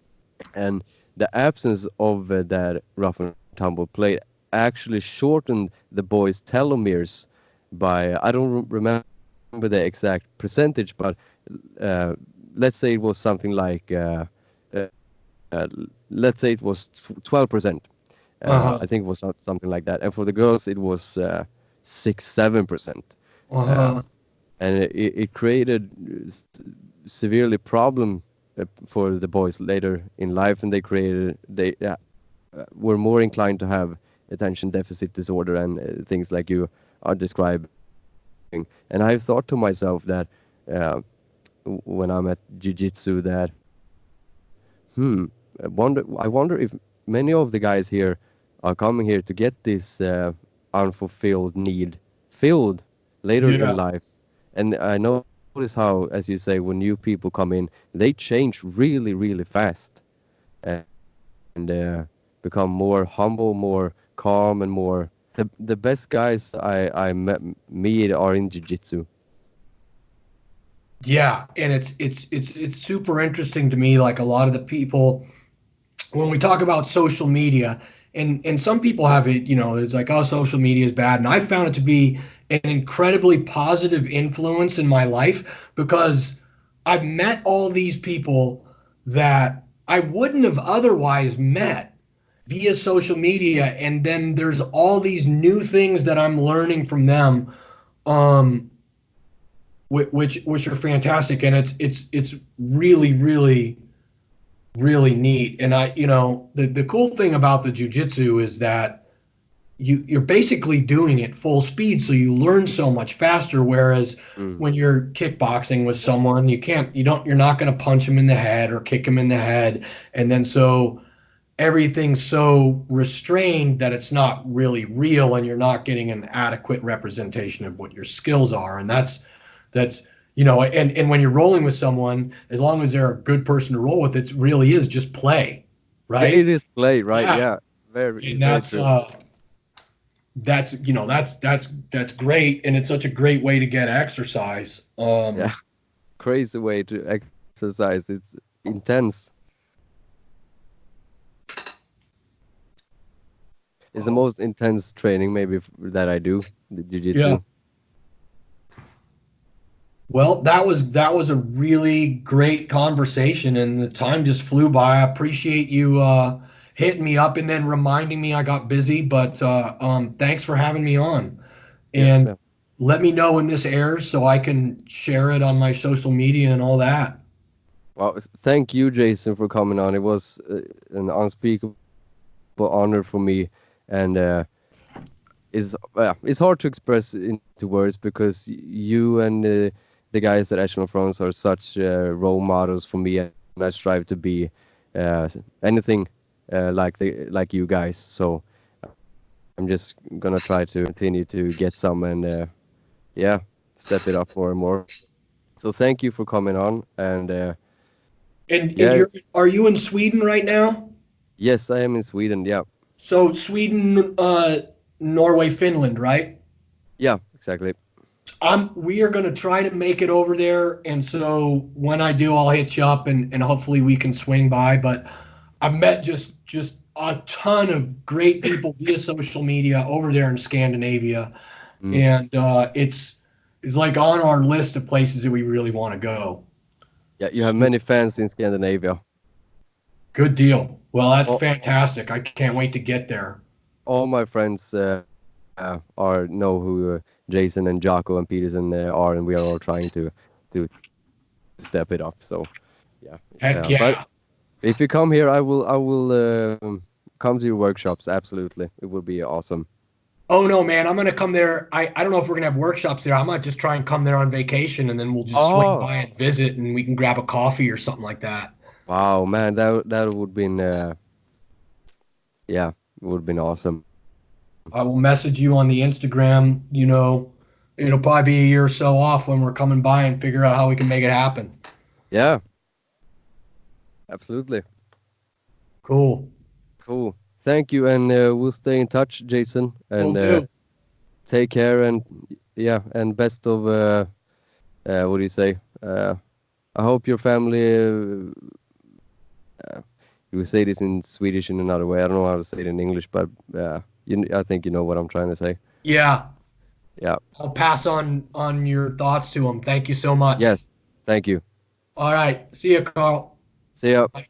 and the absence of that rough and tumble play actually shortened the boy's telomeres by, I don't remember the exact percentage, but uh, let's say it was something like uh, uh, let's say it was 12%. Uh-huh. I think it was something like that, and for the girls it was 6-7%, uh, Uh-huh. and it created severely problem for the boys later in life, and they were more inclined to have attention deficit disorder and things like you are describing. And I've thought to myself that when I'm at jiu-jitsu that I wonder if many of the guys here are coming here to get this unfulfilled need filled later in Yeah. life. And I notice how, as you say, when new people come in, they change really, really fast and become more humble, more calm, and more. The best guys I meet are in jiu-jitsu. Yeah, and it's super interesting to me, like a lot of the people when we talk about social media, and some people have it, it's like, oh, social media is bad, and I found it to be an incredibly positive influence in my life because I've met all these people that I wouldn't have otherwise met via social media, and then there's all these new things that I'm learning from them, um which are fantastic, and it's really, really, really neat. And the cool thing about the jujitsu is that you're basically doing it full speed, so you learn so much faster. Whereas Mm. when you're kickboxing with someone, you're not going to punch them in the head or kick them in the head, and then so everything's so restrained that it's not really real, and you're not getting an adequate representation of what your skills are. And that's and when you're rolling with someone, as long as they're a good person to roll with, it really is just play, Yeah, it right? is play, right? Yeah. Yeah, very, And very true. that's great, and it's such a great way to get exercise. Yeah, crazy way to exercise. It's intense. It's the um most intense training maybe that I do, the yeah. jiu-jitsu. Well, that was a really great conversation, and the time just flew by. I appreciate you hitting me up and then reminding me I got busy, but thanks for having me on. Yeah, And yeah. let me know when this airs so I can share it on my social media and all that. Well, thank you, Jason, for coming on. It was an unspeakable honor for me, and it's hard to express into words because you and the guys at Echelon Front are such role models for me, and I strive to be uh, anything like you guys. So I'm just gonna try to continue to get some and yeah, step it up more and more. So thank you for coming on, and And yeah, are you in Sweden right now? yes, I am in Sweden. Yeah, So Sweden, Norway, Finland, right? yeah, exactly. We are going to try to make it over there, and so when I do, I'll hit you up, and hopefully we can swing by. But I've met just a ton of great people via social media over there in Scandinavia, Mm. and it's like on our list of places that we really want to go. Yeah, you have So, many fans in Scandinavia. good deal. Well, that's All, fantastic. I can't wait to get there. all my friends are know who Jason and Jocko and Peterson are, and we are all trying to step it up. So yeah, Heck but yeah. if you come here, I will come to your workshops. Absolutely, it will be awesome. Oh no, man, I'm gonna come there. I don't know if we're gonna have workshops there. I might just try and come there on vacation, and then we'll just swing Oh, by and visit, and we can grab a coffee or something like that. wow, man, that would been yeah, it would have been awesome. I will message you on the Instagram. It'll probably be a year or so off when we're coming by and figure out how we can make it happen. Yeah, absolutely. Cool. Cool. Thank you, and we'll stay in touch, Jason, Will and do. take care, and yeah, and best of what do you say? I hope your family. You will say this in Swedish in another way. I don't know how to say it in English, but I think you know what I'm trying to say. Yeah, Yeah. I'll pass on your thoughts to him. Thank you so much. Yes. Thank you. All right. See you, Carl. See ya. Bye.